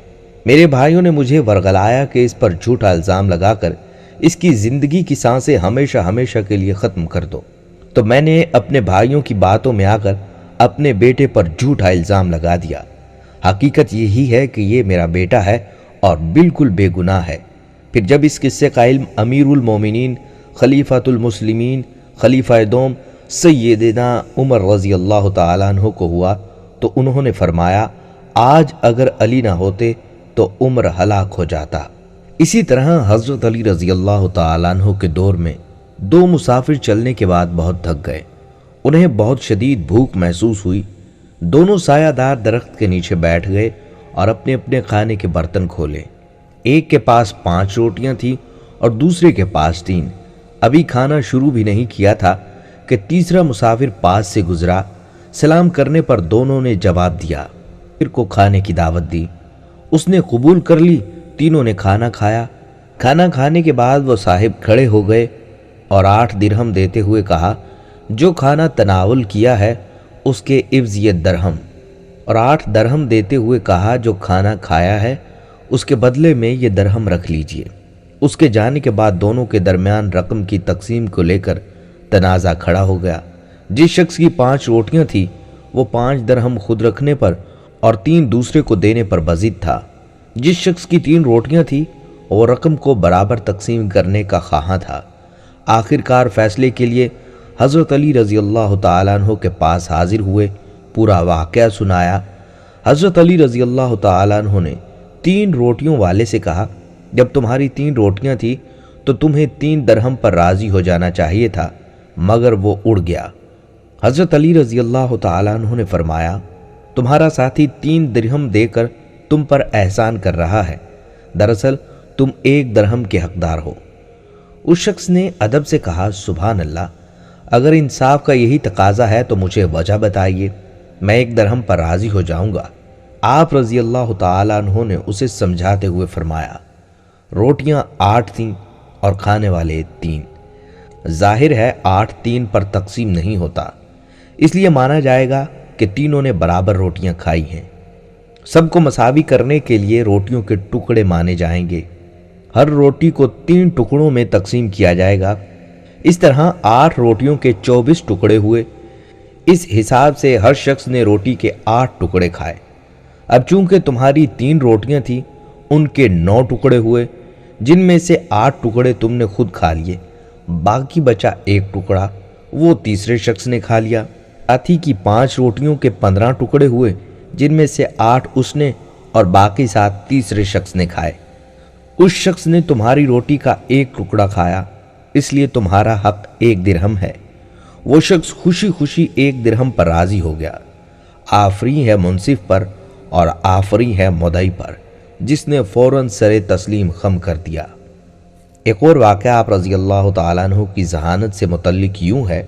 मेरे भाइयों ने मुझे वरगलाया कि इस पर झूठा इल्ज़ाम लगाकर इसकी ज़िंदगी की सांसें हमेशा हमेशा के लिए ख़त्म कर दो। तो मैंने अपने भाइयों की बातों में आकर अपने बेटे पर झूठा इल्ज़ाम लगा दिया। हकीकत यही है कि ये मेरा बेटा है और बिल्कुल बेगुनाह है। फिर जब इस किस्से का इल्म अमीरुल मोमिनीन खलीफातुल मुस्लिमीन खलीफा दोम सैयदना उमर रज़ी अल्लाह तआला अन्हु को हुआ तो उन्होंने फरमाया, आज अगर अली ना होते तो उमर हलाक हो जाता। इसी तरह हज़रत अली रज़ी अल्लाह तआला अन्हु के दौर में दो मुसाफिर चलने के बाद बहुत थक गए। उन्हें बहुत शदीद भूख महसूस हुई। दोनों सायादार दरख्त के नीचे बैठ गए और अपने अपने खाने के बर्तन खोले। एक के पास 5 रोटियां थीं और दूसरे के पास 3। अभी खाना शुरू भी नहीं किया था कि तीसरा मुसाफिर पास से गुजरा। सलाम करने पर दोनों ने जवाब दिया, फिर को खाने की दावत दी। उसने कबूल कर ली। तीनों ने खाना खाया। खाना खाने के बाद वो साहिब खड़े हो गए और 8 दिरहम देते हुए कहा, जो खाना तनावुल किया है उसके इव्ज़ ये दरहम, और 8 दरहम देते हुए कहा, जो खाना खाया है उसके बदले में ये दरहम रख लीजिए। उसके जाने के बाद दोनों के दरमियान रकम की तकसीम को लेकर तनाज़ा खड़ा हो गया। जिस शख्स की 5 रोटियां थी वो 5 दरहम खुद रखने पर और 3 दूसरे को देने पर बज़िद था। जिस शख्स की 3 रोटियां थी वो रकम को बराबर तकसीम करने का ख्वाह था। आखिरकार फैसले के लिए हज़रत अली रज़ी अल्लाह तआला अन्हु के पास हाजिर हुए, पूरा वाक़या सुनाया। हज़रत अली रज़ी अल्लाह तआला अन्हु ने 3 रोटियों वाले से कहा, जब तुम्हारी 3 रोटियां थी तो तुम्हें 3 दरहम पर राज़ी हो जाना चाहिए था, मगर वो उड़ गया। हज़रत अली रज़ी अल्लाह तआला अन्हु ने फरमाया, तुम्हारा साथी 3 दिरहम देकर तुम पर एहसान कर रहा है, दरअसल तुम 1 दरहम के हकदार हो। उस शख्स ने अदब से कहा, सुभान अल्लाह, अगर इंसाफ का यही तकाजा है तो मुझे वजह बताइए, मैं 1 दरहम पर राज़ी हो जाऊंगा। आप रज़ी अल्लाह तआला अन्हु ने उसे समझाते हुए फरमाया, रोटियां 8 थीं और खाने वाले 3। जाहिर है 8 3 पर तकसीम नहीं होता, इसलिए माना जाएगा कि तीनों ने बराबर रोटियां खाई हैं। सबको मसावी करने के लिए रोटियों के टुकड़े माने जाएंगे। हर रोटी को 3 टुकड़ों में तकसीम किया जाएगा। इस तरह 8 रोटियों के 24 टुकड़े हुए। इस हिसाब से हर शख्स ने रोटी के 8 टुकड़े खाए। अब चूंकि तुम्हारी 3 रोटियां थी, उनके 9 टुकड़े हुए, जिनमें से 8 टुकड़े तुमने खुद खा लिए, बाकी बचा 1 टुकड़ा, वो तीसरे शख्स ने खा लिया। साथी की 5 रोटियों के 15 टुकड़े हुए, जिनमें से 8 उसने और बाकी 7 तीसरे शख्स ने खाए। उस शख्स ने तुम्हारी रोटी का 1 टुकड़ा खाया, इसलिए तुम्हारा हक 1 दिरहम है। वो शख्स खुशी खुशी 1 दिरहम पर राजी हो गया। आफरी है मुनसिफ पर और आफरी है मुदई पर, जिसने फौरन सरे तस्लीम खम कर दिया। एक और वाक़या आप रज़ी अल्लाह तआला अन्हु की ज़हानत से मुतल्लिक यूं है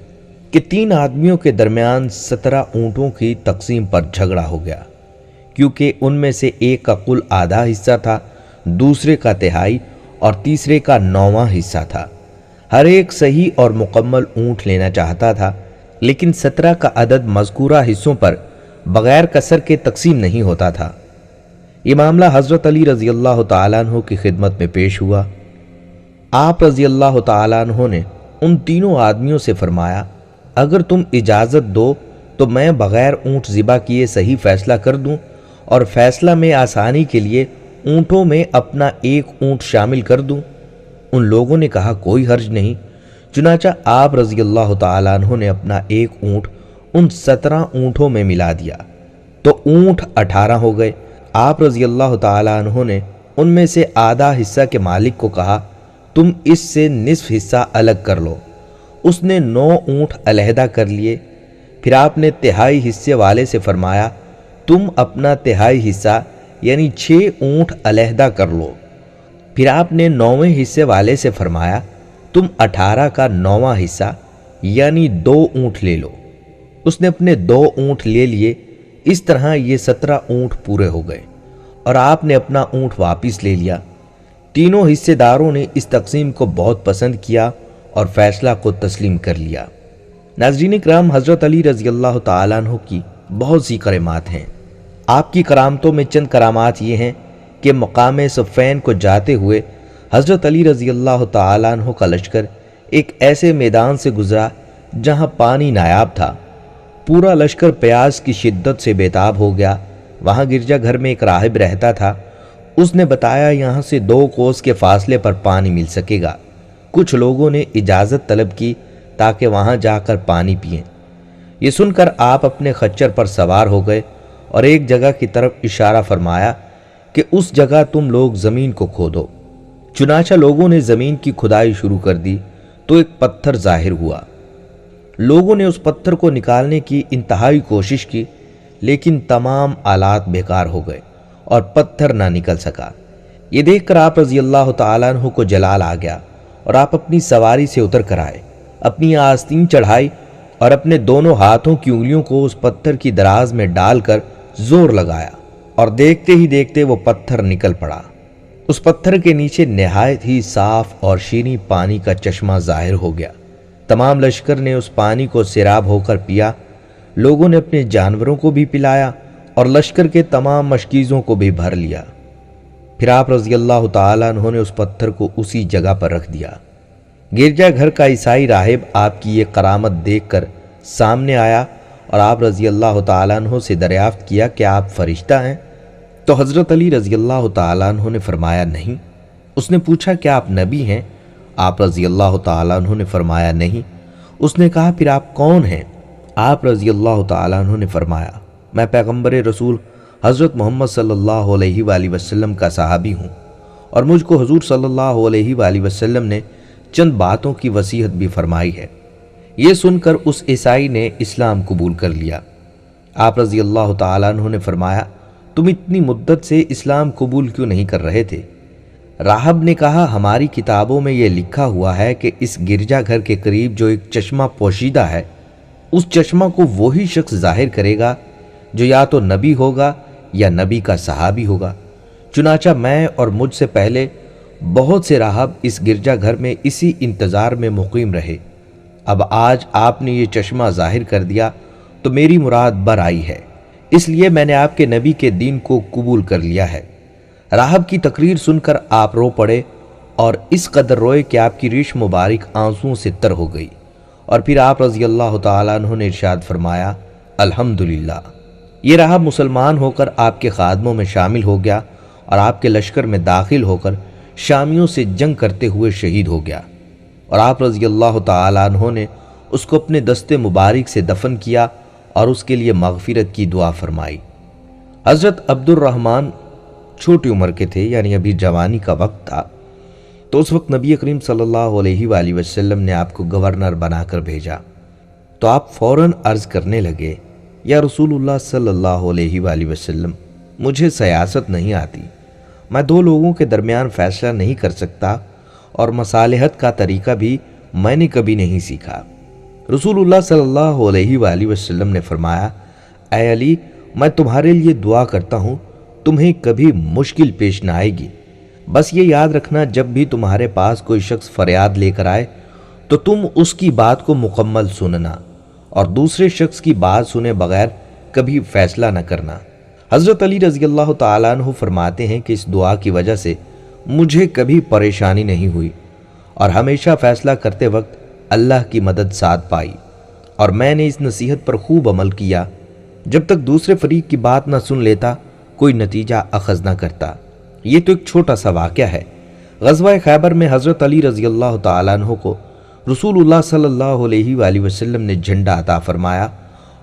कि 3 आदमियों के दरमियान 17 ऊँटों की तकसीम पर झगड़ा हो गया, क्योंकि उनमें से एक का कुल आधा हिस्सा था, दूसरे का तिहाई और तीसरे का 9वां हिस्सा था। हर एक सही और मुकम्मल ऊँट लेना चाहता था, लेकिन 17 का अदद मज़कूरा हिस्सों पर बगैर कसर के तकसीम नहीं होता था। ये मामला हज़रत अली रज़ी अल्लाह तआला अन्हु की खिदमत में पेश हुआ। आप रज़ी अल्लाह तआला अन्हु ने उन तीनों आदमियों से फरमाया, अगर तुम इजाज़त दो तो मैं बगैर ऊँट ज़िबा किए सही फैसला कर दूं और फैसला में आसानी के लिए ऊँटों में अपना 1 ऊँट शामिल कर दूं। उन लोगों ने कहा, कोई हर्ज नहीं। चुनाचा आप रज़ी अल्लाह तआला अन्हु ने अपना 1 ऊँट उन 17 ऊँटों में मिला दिया तो ऊँट 18 हो गए। आप रज़ी अल्लाह तआला अन्हु ने उनमें से आधा हिस्सा के मालिक को कहा, तुम इससे निस्फ हिस्सा अलग कर लो। उसने 9 ऊँट अलहदा कर लिए। फिर आपने तिहाई हिस्से वाले से फरमाया, तुम अपना तिहाई हिस्सा यानी 6 ऊँट अलहदा कर लो। फिर आपने 9वें हिस्से वाले से फरमाया, तुम 18 का 9वां हिस्सा यानी 2 ऊँट ले लो। उसने अपने 2 ऊँट ले लिए। इस तरह ये 17 ऊँट पूरे हो गए और आपने अपना ऊँट वापिस ले लिया। तीनों हिस्सेदारों ने इस तकसीम को बहुत पसंद किया और फैसला को तस्लीम कर लिया। नाज़रीन इकराम, हज़रत अली रज़ी अल्लाह तआला अन्हु की बहुत सी करामात हैं। आपकी करामतों में चंद करामात ये हैं कि मकाम सफ़ैन को जाते हुए हज़रत अली रज़ी अल्लाह तआला अन्हु का लश्कर एक ऐसे मैदान से गुजरा जहाँ पानी नायाब था। पूरा लश्कर प्यास की शिद्दत से बेताब हो गया। वहाँ गिरजा घर में एक राहिब रहता था। उसने बताया, यहाँ से 2 कोस के फासले पर पानी मिल सकेगा। कुछ लोगों ने इजाज़त तलब की ताकि वहाँ जाकर पानी पिएं। ये सुनकर आप अपने खच्चर पर सवार हो गए और एक जगह की तरफ इशारा फरमाया कि उस जगह तुम लोग ज़मीन को खोदो। चुनाचा लोगों ने ज़मीन की खुदाई शुरू कर दी तो एक पत्थर ज़ाहिर हुआ। लोगों ने उस पत्थर को निकालने की इंतहाई कोशिश की, लेकिन तमाम आलात बेकार हो गए और पत्थर ना निकल सका। ये देखकर आप रज़ी अल्लाह तआला अन्हु को जलाल आ गया और आप अपनी सवारी से उतर कर आए, अपनी आस्तीन चढ़ाई और अपने दोनों हाथों की उंगलियों को उस पत्थर की दराज में डालकर जोर लगाया और देखते ही देखते वो पत्थर निकल पड़ा। उस पत्थर के नीचे नहायत ही साफ और शीनी पानी का चश्मा जाहिर हो गया। तमाम लश्कर ने उस पानी को सिराब होकर पिया। लोगों ने अपने जानवरों को भी पिलाया और लश्कर के तमाम मशकीज़ों को भी भर लिया। پھر آپ رضی اللہ تعالیٰ عنہ نے اس پتھر کو اسی جگہ پر رکھ دیا۔ گرجا گھر کا عیسائی راہب آپ کی یہ کرامت دیکھ کر سامنے آیا اور آپ رضی اللہ تعالیٰ عنہ سے دریافت کیا کہ آپ فرشتہ ہیں؟ تو حضرت علی رضی اللہ تعالیٰ عنہ نے فرمایا نہیں۔ اس نے پوچھا کہ آپ نبی ہیں؟ آپ رضی اللہ تعالیٰ عنہ نے فرمایا نہیں۔ اس نے کہا پھر آپ کون ہیں؟ آپ رضی اللہ تعالیٰ عنہ نے فرمایا میں پیغمبر رسول حضرت محمد صلی اللہ علیہ وآلہ وسلم کا صحابی ہوں، اور مجھ کو حضور صلی اللہ علیہ وآلہ وسلم نے چند باتوں کی وصیت بھی فرمائی ہے۔ یہ سن کر اس عیسائی نے اسلام قبول کر لیا۔ آپ رضی اللہ تعالیٰ عنہ نے فرمایا تم اتنی مدت سے اسلام قبول کیوں نہیں کر رہے تھے؟ راہب نے کہا ہماری کتابوں میں یہ لکھا ہوا ہے کہ اس گرجا گھر کے قریب جو ایک چشمہ پوشیدہ ہے، اس چشمہ کو وہی شخص ظاہر کرے گا جو یا تو نبی ہوگا یا نبی کا صحابی ہوگا۔ چنانچہ میں اور مجھ سے پہلے بہت سے راہب اس گرجا گھر میں اسی انتظار میں مقیم رہے۔ اب آج آپ نے یہ چشمہ ظاہر کر دیا تو میری مراد بر آئی ہے، اس لیے میں نے آپ کے نبی کے دین کو قبول کر لیا ہے۔ راہب کی تقریر سن کر آپ رو پڑے اور اس قدر روئے کہ آپ کی ریش مبارک آنسوؤں سے تر ہو گئی، اور پھر آپ رضی اللہ تعالیٰ عنہ نے ارشاد فرمایا الحمدللہ۔ یہ راہب مسلمان ہو کر آپ کے خادموں میں شامل ہو گیا اور آپ کے لشکر میں داخل ہو کر شامیوں سے جنگ کرتے ہوئے شہید ہو گیا، اور آپ رضی اللہ تعالیٰ عنہ نے اس کو اپنے دستے مبارک سے دفن کیا اور اس کے لیے مغفرت کی دعا فرمائی۔ حضرت عبد الرحمن چھوٹی عمر کے تھے، یعنی ابھی جوانی کا وقت تھا، تو اس وقت نبی کریم صلی اللہ علیہ وآلہ وسلم نے آپ کو گورنر بنا کر بھیجا۔ تو آپ فوراً عرض کرنے لگے یا رسول اللہ صلی اللہ علیہ وآلہ وسلم مجھے سیاست نہیں آتی، میں دو لوگوں کے درمیان فیصلہ نہیں کر سکتا، اور مصالحت کا طریقہ بھی میں نے کبھی نہیں سیکھا۔ رسول اللہ صلی اللہ علیہ وآلہ وسلم نے فرمایا اے علی میں تمہارے لیے دعا کرتا ہوں، تمہیں کبھی مشکل پیش نہ آئے گی، بس یہ یاد رکھنا جب بھی تمہارے پاس کوئی شخص فریاد لے کر آئے تو تم اس کی بات کو مکمل سننا اور دوسرے شخص کی بات سنے بغیر کبھی فیصلہ نہ کرنا۔ حضرت علی رضی اللہ تعالیٰ عنہ فرماتے ہیں کہ اس دعا کی وجہ سے مجھے کبھی پریشانی نہیں ہوئی، اور ہمیشہ فیصلہ کرتے وقت اللہ کی مدد ساتھ پائی، اور میں نے اس نصیحت پر خوب عمل کیا جب تک دوسرے فریق کی بات نہ سن لیتا کوئی نتیجہ اخذ نہ کرتا۔ یہ تو ایک چھوٹا سا واقعہ ہے۔ غزوہ خیبر میں حضرت علی رضی اللہ تعالیٰ عنہ کو رسول اللہ صلی اللہ علیہ وآلہ وسلم نے جھنڈا عطا فرمایا،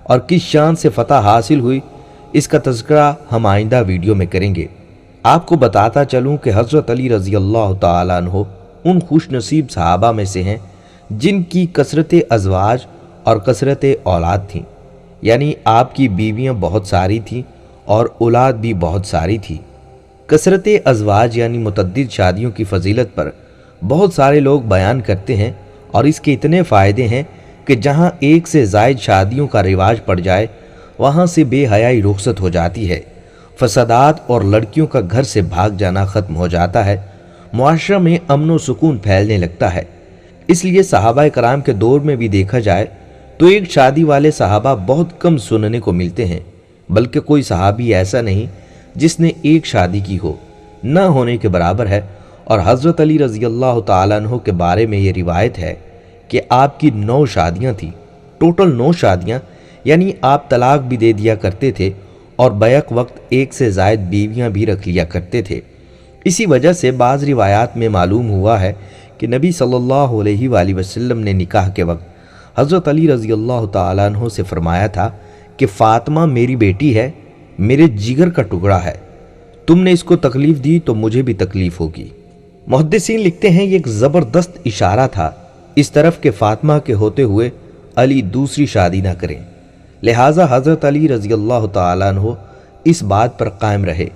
اور کس شان سے فتح حاصل ہوئی اس کا تذکرہ ہم آئندہ ویڈیو میں کریں گے۔ آپ کو بتاتا چلوں کہ حضرت علی رضی اللہ تعالیٰ عنہ ان خوش نصیب صحابہ میں سے ہیں جن کی کثرت ازواج اور کثرت اولاد تھیں، یعنی آپ کی بیویاں بہت ساری تھیں اور اولاد بھی بہت ساری تھی۔ کثرت ازواج یعنی متعدد شادیوں کی فضیلت پر بہت سارے لوگ بیان کرتے ہیں، اور اس کے اتنے فائدے ہیں کہ جہاں ایک سے زائد شادیوں کا رواج پڑ جائے وہاں سے بے حیائی رخصت ہو جاتی ہے، فسادات اور لڑکیوں کا گھر سے بھاگ جانا ختم ہو جاتا ہے، معاشرہ میں امن و سکون پھیلنے لگتا ہے۔ اس لیے صحابہ کرام کے دور میں بھی دیکھا جائے تو ایک شادی والے صحابہ بہت کم سننے کو ملتے ہیں، بلکہ کوئی صحابی ایسا نہیں جس نے ایک شادی کی ہو، نہ ہونے کے برابر ہے۔ اور حضرت علی رضی اللہ تعالیٰ عنہ کے بارے میں یہ روایت ہے کہ آپ کی 9 شادیاں تھیں، ٹوٹل 9 شادیاں، یعنی آپ طلاق بھی دے دیا کرتے تھے اور بیک وقت ایک سے زائد بیویاں بھی رکھ لیا کرتے تھے۔ اسی وجہ سے بعض روایات میں معلوم ہوا ہے کہ نبی صلی اللہ علیہ وآلہ وسلم نے نکاح کے وقت حضرت علی رضی اللہ تعالیٰ عنہ سے فرمایا تھا کہ فاطمہ میری بیٹی ہے، میرے جگر کا ٹکڑا ہے، تم نے اس کو تکلیف دی تو مجھے بھی تکلیف ہوگی۔ محدثین لکھتے ہیں یہ ایک زبردست اشارہ تھا اس طرف کہ فاطمہ کے ہوتے ہوئے علی دوسری شادی نہ کریں، لہٰذا حضرت علی رضی اللہ تعالیٰ عنہ اس بات پر قائم رہے،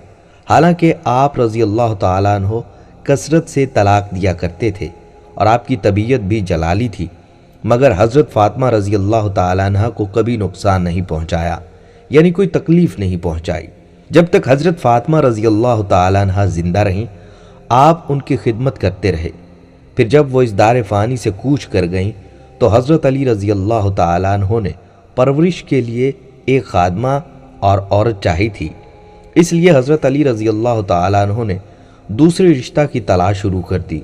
حالانکہ آپ رضی اللہ تعالیٰ عنہ کثرت سے طلاق دیا کرتے تھے اور آپ کی طبیعت بھی جلالی تھی، مگر حضرت فاطمہ رضی اللہ تعالیٰ عنہ کو کبھی نقصان نہیں پہنچایا، یعنی کوئی تکلیف نہیں پہنچائی۔ جب تک حضرت فاطمہ رضی اللہ تعالیٰ عنہ زندہ رہیں آپ ان کی خدمت کرتے رہے۔ پھر جب وہ اس دار فانی سے کوچ کر گئیں تو حضرت علی رضی اللہ تعالیٰ عنہ نے پرورش کے لیے ایک خادمہ اور عورت چاہی تھی، اس لیے حضرت علی رضی اللہ تعالیٰ عنہ نے दूसरे रिश्ता की तलाश शुरू कर दी।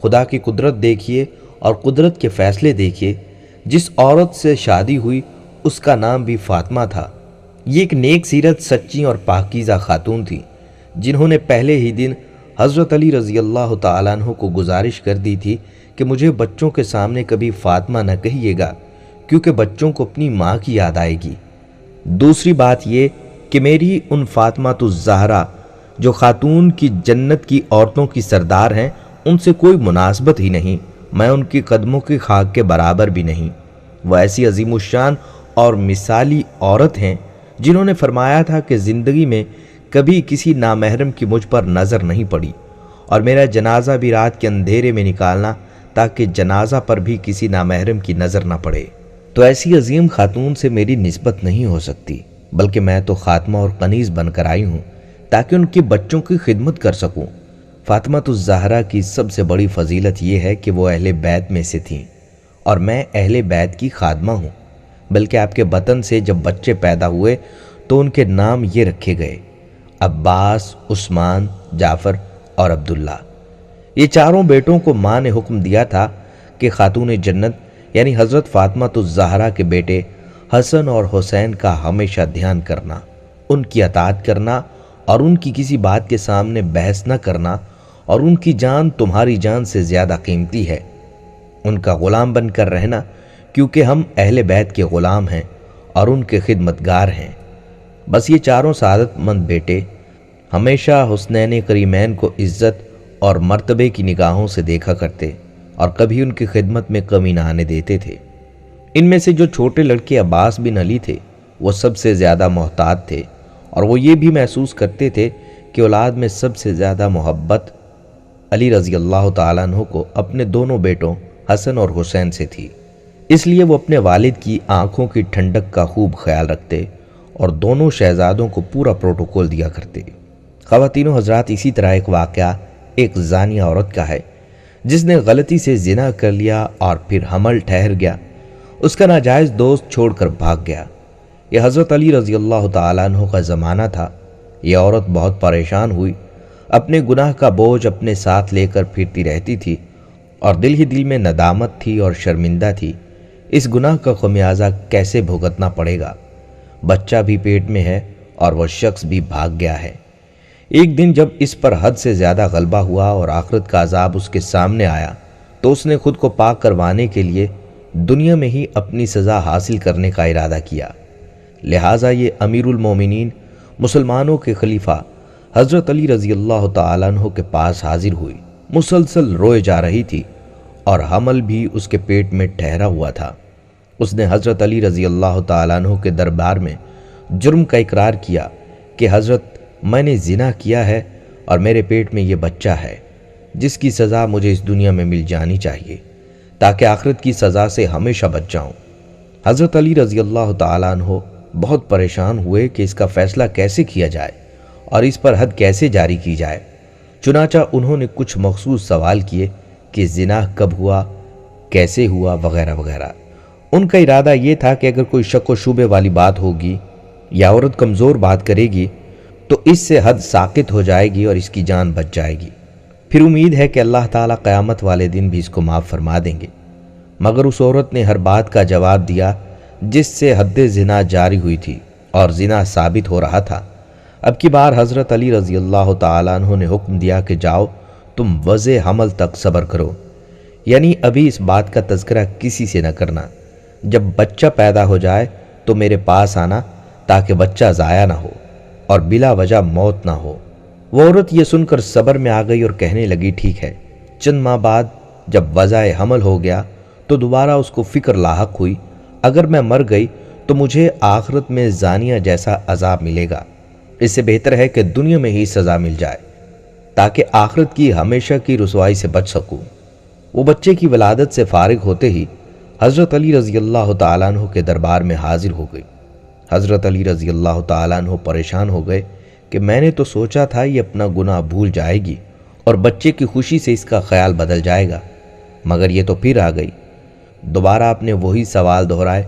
खुदा की कुदरत देखिए और कुदरत के फैसले देखिए। जिस औरत से शादी हुई उसका नाम भी फातिमा था। ये एक नेक सीरत, सच्ची और पाकीज़ा खातून थी, जिन्होंने पहले ही दिन हज़रत अली रज़ी अल्लाह तआला अन्हु को गुजारिश कर दी थी कि मुझे बच्चों के सामने कभी फातिमा न कहिएगा, क्योंकि बच्चों को अपनी माँ की याद आएगी। दूसरी बात ये कि मेरी उन फातिमातुज़ ज़हरा जो खातून की जन्नत की औरतों की सरदार हैं, उनसे कोई मुनासबत ही नहीं। मैं उनके कदमों की खाक के बराबर भी नहीं। वह ऐसी अजीमुशान और मिसाली औरत हैं जिन्होंने फरमाया था कि ज़िंदगी में कभी किसी नामहरम की मुझ पर नज़र नहीं पड़ी, और मेरा जनाजा भी रात के अंधेरे में निकालना ताकि जनाजा पर भी किसी नामहरम की नज़र न पड़े। तो ऐसी अजीम खातून से मेरी निस्बत नहीं हो सकती, बल्कि मैं तो खात्मा और कनीज़ बनकर आई हूँ ताकि उनके बच्चों की खिदमत कर सकूँ। फातिमातुज़ ज़हरा की सबसे बड़ी फजीलत यह है कि वो अहले बैत में से थीं और मैं अहले बैत की खादमा हूँ। बल्कि आपके बतन से जब बच्चे पैदा हुए तो उनके नाम ये रखे गए, अब्बास, उस्मान, जाफ़र और अब्दुल्ला। ये चारों बेटों को माँ ने हुक्म दिया था कि खातून जन्नत यानी हज़रत फातिमातुज़ ज़हरा के बेटे हसन और हुसैन का हमेशा ध्यान करना, उनकी अताअत करना और उनकी किसी बात के सामने बहस न करना, और उनकी जान तुम्हारी जान से ज़्यादा कीमती है। उनका ग़ुलाम बनकर रहना, क्योंकि हम अहले बैत के ग़ुलाम हैं और उनके खिदमतगार हैं। बस ये चारों सादतमंद बेटे हमेशा हुस्नैन करीमैन को इज़्ज़त और मर्तबे की निगाहों से देखा करते और कभी उनकी खिदमत में कमी न आने देते थे। इनमें से जो छोटे लड़के अब्बास बिन अली थे, वो सबसे ज़्यादा मोहताज थे, और वो ये भी महसूस करते थे कि औलाद में सबसे ज़्यादा मोहब्बत अली रज़ी अल्लाह तआला अन्हु को अपने दोनों बेटों हसन और हुसैन से थी। इसलिए वो अपने वालिद की आंखों की ठंडक का खूब ख्याल रखते और दोनों शहजादों को पूरा प्रोटोकॉल दिया करते। ख़वातीनो हज़रात, इसी तरह एक वाक़या एक ज़ानिया औरत का है जिसने गलती से ज़िना कर लिया और फिर हमल ठहर गया। उसका नाजायज़ दोस्त छोड़कर भाग गया। यह हज़रत अली रज़ी अल्लाह तआला अन्हु का ज़माना था। यह औरत बहुत परेशान हुई, अपने गुनाह का बोझ अपने साथ लेकर फिरती रहती थी और दिल ही दिल में नदामत थी और शर्मिंदा थी। इस गुनाह का खमियाजा कैसे भुगतना पड़ेगा। बच्चा भी पेट में है और वह शख्स भी भाग गया है। एक दिन जब इस पर हद से ज़्यादा गलबा हुआ और आखिरत का अजाब उसके सामने आया, तो उसने खुद को पाक करवाने के लिए दुनिया में ही अपनी सज़ा हासिल करने का इरादा किया। लिहाजा ये अमीरुल मोमिनीन मुसलमानों के खलीफा हज़रत अली रज़ी अल्लाह तआला अन्हु के पास हाजिर हुई। मुसलसल रोए जा रही थी और हमल भी उसके पेट में ठहरा हुआ था। उसने हज़रत अली रज़ी अल्लाह तआला अन्हु के दरबार में जुर्म का इकरार किया कि हज़रत, मैंने ज़िना किया है और मेरे पेट में ये बच्चा है, जिसकी सज़ा मुझे इस दुनिया में मिल जानी चाहिए ताकि आखिरत की सज़ा से हमेशा बच जाऊँ। हज़रत अली रज़ी अल्लाह तआला अन्हु बहुत परेशान हुए कि इसका फ़ैसला कैसे किया जाए और इस पर हद कैसे जारी की जाए। चुनाचा उन्होंने कुछ मखसूस सवाल किए कि ज़िना कब हुआ, कैसे हुआ, वगैरह वगैरह। उनका इरादा ये था कि अगर कोई शक व शुबे वाली बात होगी या औरत कमज़ोर बात करेगी तो इससे हद साकित हो जाएगी और इसकी जान बच जाएगी। फिर उम्मीद है कि अल्लाह ताला क़यामत वाले दिन भी इसको माफ़ फरमा देंगे। मगर उस औरत ने हर बात का जवाब दिया जिससे हद्दे ज़िना जारी हुई थी और ज़िना साबित हो रहा था। अब की बार हज़रत अली रज़ी अल्लाह तआला अन्हु ने हुक्म दिया कि जाओ, तुम वज़े हमल तक सब्र करो, यानी अभी इस बात का तज़किरा किसी से न करना। जब बच्चा पैदा हो जाए तो मेरे पास आना ताकि बच्चा ज़ाया ना हो और बिला वजह मौत ना हो। वो औरत ये सुनकर सब्र में आ गई और कहने लगी, ठीक है। चंद माह बाद जब वज़ाए हमल हो गया तो दोबारा उसको फ़िक्र लाहक हुई, अगर मैं मर गई तो मुझे आखिरत में ज़ानिया जैसा अजाब मिलेगा। इससे बेहतर है कि दुनिया में ही सज़ा मिल जाए ताकि आखिरत की हमेशा की रुसवाई से बच सकूँ। वो बच्चे की वलादत से फारिग होते ही हज़रत अली रज़ी अल्लाह तआला अन्हु के दरबार में हाजिर हो गई। हज़रत अली रज़ी अल्लाह तआला अन्हु परेशान हो गए कि मैंने तो सोचा था ये अपना गुनाह भूल जाएगी और बच्चे की खुशी से इसका ख्याल बदल जाएगा, मगर ये तो फिर आ गई। दोबारा आपने वही सवाल दोहराए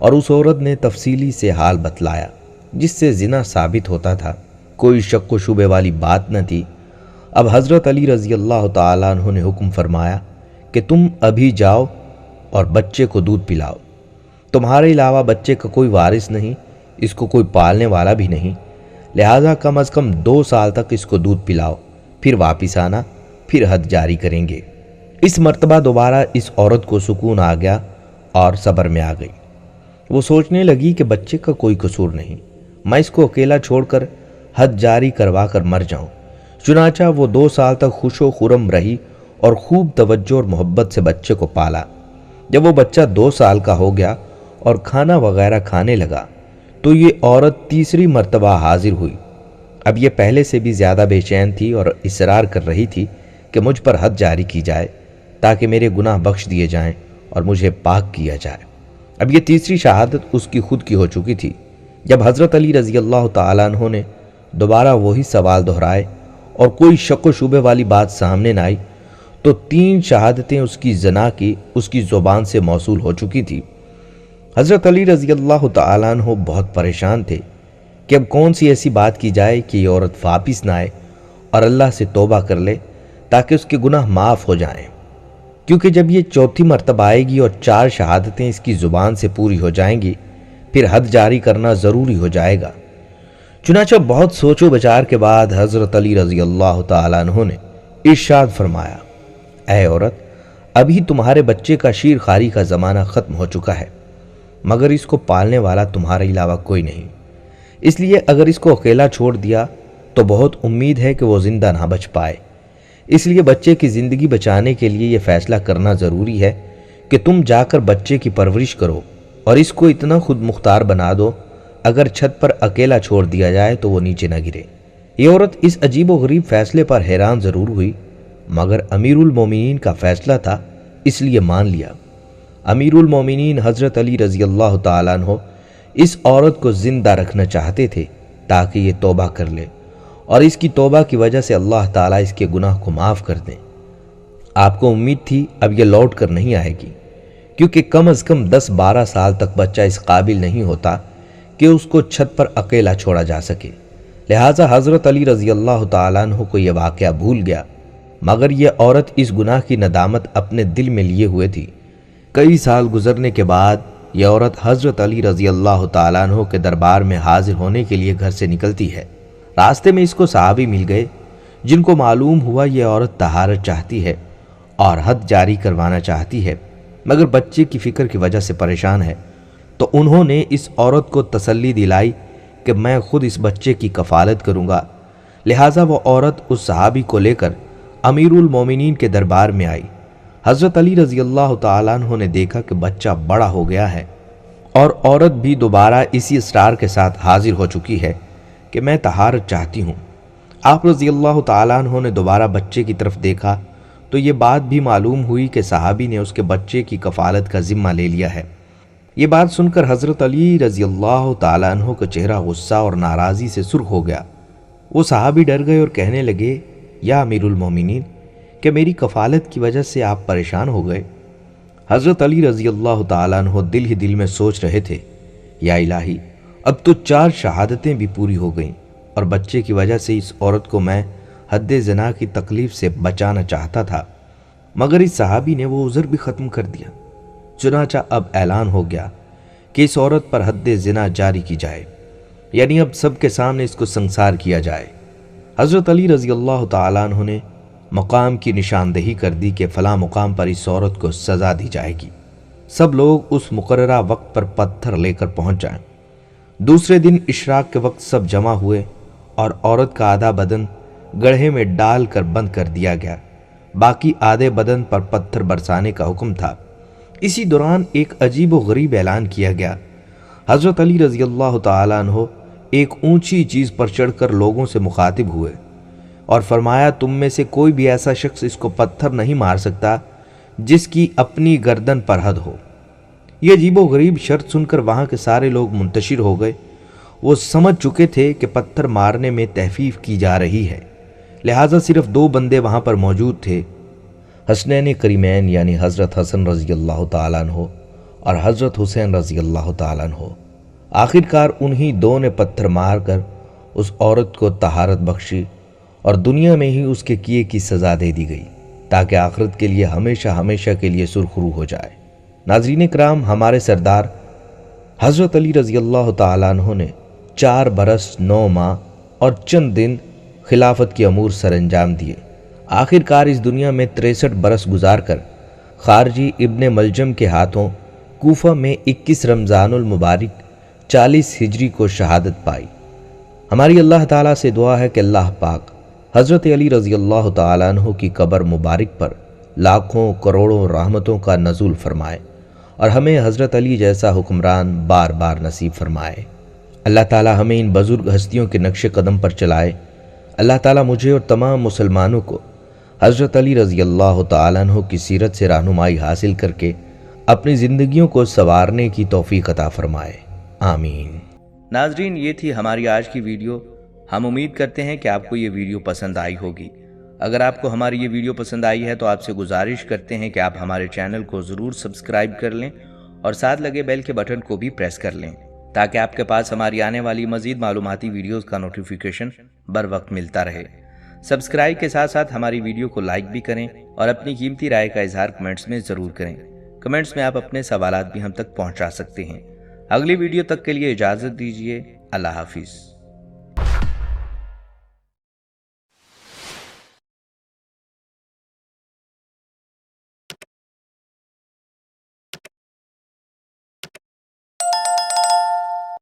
और उस औरत ने तफसीली से हाल बतलाया जिससे ज़िना साबित होता था। कोई शक व शुबे वाली बात न थी। اب حضرت علی رضی اللہ تعالیٰ عنہ نے حکم فرمایا کہ تم ابھی جاؤ اور بچے کو دودھ پلاؤ، تمہارے علاوہ بچے کا کوئی وارث نہیں، اس کو کوئی پالنے والا بھی نہیں، لہٰذا کم از کم 2 سال تک اس کو دودھ پلاؤ، پھر واپس آنا، پھر حد جاری کریں گے۔ اس مرتبہ دوبارہ اس عورت کو سکون آ گیا اور صبر میں آ گئی۔ وہ سوچنے لگی کہ بچے کا کوئی قصور نہیں، میں اس کو اکیلا چھوڑ کر حد جاری کروا کر مر جاؤں۔ چنانچہ وہ 2 سال تک خوش و خرم رہی اور خوب توجہ اور محبت سے بچے کو پالا۔ جب وہ بچہ 2 سال کا ہو گیا اور کھانا وغیرہ کھانے لگا تو یہ عورت تیسری مرتبہ حاضر ہوئی۔ اب یہ پہلے سے بھی زیادہ بے چین تھی اور اصرار کر رہی تھی کہ مجھ پر حد جاری کی جائے تاکہ میرے گناہ بخش دیے جائیں اور مجھے پاک کیا جائے۔ اب یہ تیسری شہادت اس کی خود کی ہو چکی تھی۔ جب حضرت علی رضی اللہ تعالیٰ عنہ نے دوبارہ وہی سوال دہرائے اور کوئی شک و شبہ والی بات سامنے نہ آئی تو 3 شہادتیں اس کی زنا کی اس کی زبان سے موصول ہو چکی تھی۔ حضرت علی رضی اللہ تعالیٰ عنہ بہت پریشان تھے کہ اب کون سی ایسی بات کی جائے کہ یہ عورت واپس نہ آئے اور اللہ سے توبہ کر لے تاکہ اس کے گناہ معاف ہو جائیں، کیونکہ جب یہ 4تھی مرتبہ آئے گی اور 4 شہادتیں اس کی زبان سے پوری ہو جائیں گی پھر حد جاری کرنا ضروری ہو جائے گا۔ چنانچہ بہت سوچ و بچار کے بعد حضرت علی رضی اللہ تعالیٰ عنہ نے ارشاد فرمایا، اے عورت، ابھی تمہارے بچے کا شیر خواری کا زمانہ ختم ہو چکا ہے، مگر اس کو پالنے والا تمہارے علاوہ کوئی نہیں، اس لیے اگر اس کو اکیلا چھوڑ دیا تو بہت امید ہے کہ وہ زندہ نہ بچ پائے۔ اس لیے بچے کی زندگی بچانے کے لیے یہ فیصلہ کرنا ضروری ہے کہ تم جا کر بچے کی پرورش کرو اور اس کو اتنا خود مختار بنا دو اگر چھت پر اکیلا چھوڑ دیا جائے تو وہ نیچے نہ گرے۔ یہ عورت اس عجیب و غریب فیصلے پر حیران ضرور ہوئی، مگر امیر المومنین کا فیصلہ تھا اس لیے مان لیا۔ امیر المومنین حضرت علی رضی اللہ تعالیٰ عنہ اس عورت کو زندہ رکھنا چاہتے تھے تاکہ یہ توبہ کر لے اور اس کی توبہ کی وجہ سے اللہ تعالیٰ اس کے گناہ کو معاف کر دیں۔ آپ کو امید تھی اب یہ لوٹ کر نہیں آئے گی، کیونکہ کم از کم 10-12 سال تک بچہ اس قابل نہیں ہوتا کہ اس کو چھت پر اکیلا چھوڑا جا سکے، لہٰذا حضرت علی رضی اللہ تعالیٰ عنہ کو یہ واقعہ بھول گیا، مگر یہ عورت اس گناہ کی ندامت اپنے دل میں لیے ہوئے تھی۔ کئی سال گزرنے کے بعد یہ عورت حضرت علی رضی اللہ تعالیٰ عنہ کے دربار میں حاضر ہونے کے لیے گھر سے نکلتی ہے۔ راستے میں اس کو صحابی مل گئے جن کو معلوم ہوا یہ عورت طہارت چاہتی ہے اور حد جاری کروانا چاہتی ہے، مگر بچے کی فکر کی وجہ سے پریشان ہے، تو انہوں نے اس عورت کو تسلی دلائی کہ میں خود اس بچے کی کفالت کروں گا۔ لہٰذا وہ عورت اس صحابی کو لے کر امیر المومنین کے دربار میں آئی۔ حضرت علی رضی اللہ تعالیٰ عنہ نے دیکھا کہ بچہ بڑا ہو گیا ہے اور عورت بھی دوبارہ اسی اصرار کے ساتھ حاضر ہو چکی ہے کہ میں طہارت چاہتی ہوں۔ آپ رضی اللہ تعالیٰ عنہ نے دوبارہ بچے کی طرف دیکھا تو یہ بات بھی معلوم ہوئی کہ صحابی نے اس کے بچے کی کفالت کا ذمہ لے لیا ہے۔ یہ بات سن کر حضرت علی رضی اللہ تعالیٰ عنہ کا چہرہ غصہ اور ناراضی سے سرخ ہو گیا۔ وہ صحابی ڈر گئے اور کہنے لگے، یا امیر المومنین، کہ میری کفالت کی وجہ سے آپ پریشان ہو گئے؟ حضرت علی رضی اللہ تعالیٰ عنہ دل ہی دل میں سوچ رہے تھے، یا الہی، اب تو 4 شہادتیں بھی پوری ہو گئیں اور بچے کی وجہ سے اس عورت کو میں حد زنا کی تکلیف سے بچانا چاہتا تھا، مگر اس صحابی نے وہ عذر بھی ختم کر دیا۔ چنانچہ اب اعلان ہو گیا کہ اس عورت پر حد زنا جاری کی جائے، یعنی اب سب کے سامنے اس کو سنسار کیا جائے۔ حضرت علی رضی اللہ تعالیٰ عنہ نے مقام کی نشاندہی کر دی کہ فلاں مقام پر اس عورت کو سزا دی جائے گی، سب لوگ اس مقررہ وقت پر پتھر لے کر پہنچ جائیں۔ دوسرے دن اشراق کے وقت سب جمع ہوئے اور عورت کا آدھا بدن گڑھے میں ڈال کر بند کر دیا گیا، باقی آدھے بدن پر پتھر برسانے کا حکم تھا۔ اسی دوران ایک عجیب و غریب اعلان کیا گیا۔ حضرت علی رضی اللہ تعالیٰ عنہ ایک اونچی چیز پر چڑھ کر لوگوں سے مخاطب ہوئے اور فرمایا، تم میں سے کوئی بھی ایسا شخص اس کو پتھر نہیں مار سکتا جس کی اپنی گردن پر حد ہو۔ یہ عجیب و غریب شرط سن کر وہاں کے سارے لوگ منتشر ہو گئے۔ وہ سمجھ چکے تھے کہ پتھر مارنے میں تحفیف کی جا رہی ہے، لہٰذا صرف 2 بندے وہاں پر موجود تھے، حسنین کریمین یعنی حضرت حسن رضی اللہ تعالیٰ عنہ اور حضرت حسین رضی اللہ تعالیٰ عنہ۔ آخر کار انہی 2 نے پتھر مار کر اس عورت کو طہارت بخشی اور دنیا میں ہی اس کے کیے کی سزا دے دی گئی تاکہ آخرت کے لیے ہمیشہ ہمیشہ کے لیے سرخرو ہو جائے۔ ناظرین کرام، ہمارے سردار حضرت علی رضی اللہ تعالیٰ عنہ نے 4 برس 9 ماہ اور چند دن خلافت کے امور سر انجام دیے۔ آخر کار اس دنیا میں 63 برس گزار کر خارجی ابن ملجم کے ہاتھوں کوفہ میں 21 رمضان المبارک 40 ہجری کو شہادت پائی۔ ہماری اللہ تعالیٰ سے دعا ہے کہ اللہ پاک حضرت علی رضی اللہ تعالیٰ عنہ کی قبر مبارک پر لاکھوں کروڑوں رحمتوں کا نزول فرمائے اور ہمیں حضرت علی جیسا حکمران بار بار نصیب فرمائے۔ اللہ تعالیٰ ہمیں ان بزرگ ہستیوں کے نقش قدم پر چلائے۔ اللہ تعالیٰ مجھے اور تمام مسلمانوں کو حضرت علی رضی اللہ تعالیٰ عنہ کی سیرت سے رہنمائی حاصل کر کے اپنی زندگیوں کو سنوارنے کی توفیق عطا فرمائے، آمین۔ ناظرین، یہ تھی ہماری آج کی ویڈیو۔ ہم امید کرتے ہیں کہ آپ کو یہ ویڈیو پسند آئی ہوگی۔ اگر آپ کو ہماری یہ ویڈیو پسند آئی ہے تو آپ سے گزارش کرتے ہیں کہ آپ ہمارے چینل کو ضرور سبسکرائب کر لیں اور ساتھ لگے بیل کے بٹن کو بھی پریس کر لیں تاکہ آپ کے پاس ہماری آنے والی مزید معلوماتی ویڈیوز کا نوٹیفیکیشن بر وقت ملتا رہے۔ سبسکرائب کے ساتھ ساتھ ہماری ویڈیو کو لائک بھی کریں اور اپنی قیمتی رائے کا اظہار کمنٹس میں ضرور کریں۔ کمنٹس میں آپ اپنے سوالات بھی ہم تک پہنچا سکتے ہیں۔ اگلی ویڈیو تک کے لیے اجازت دیجیے۔ اللہ حافظ۔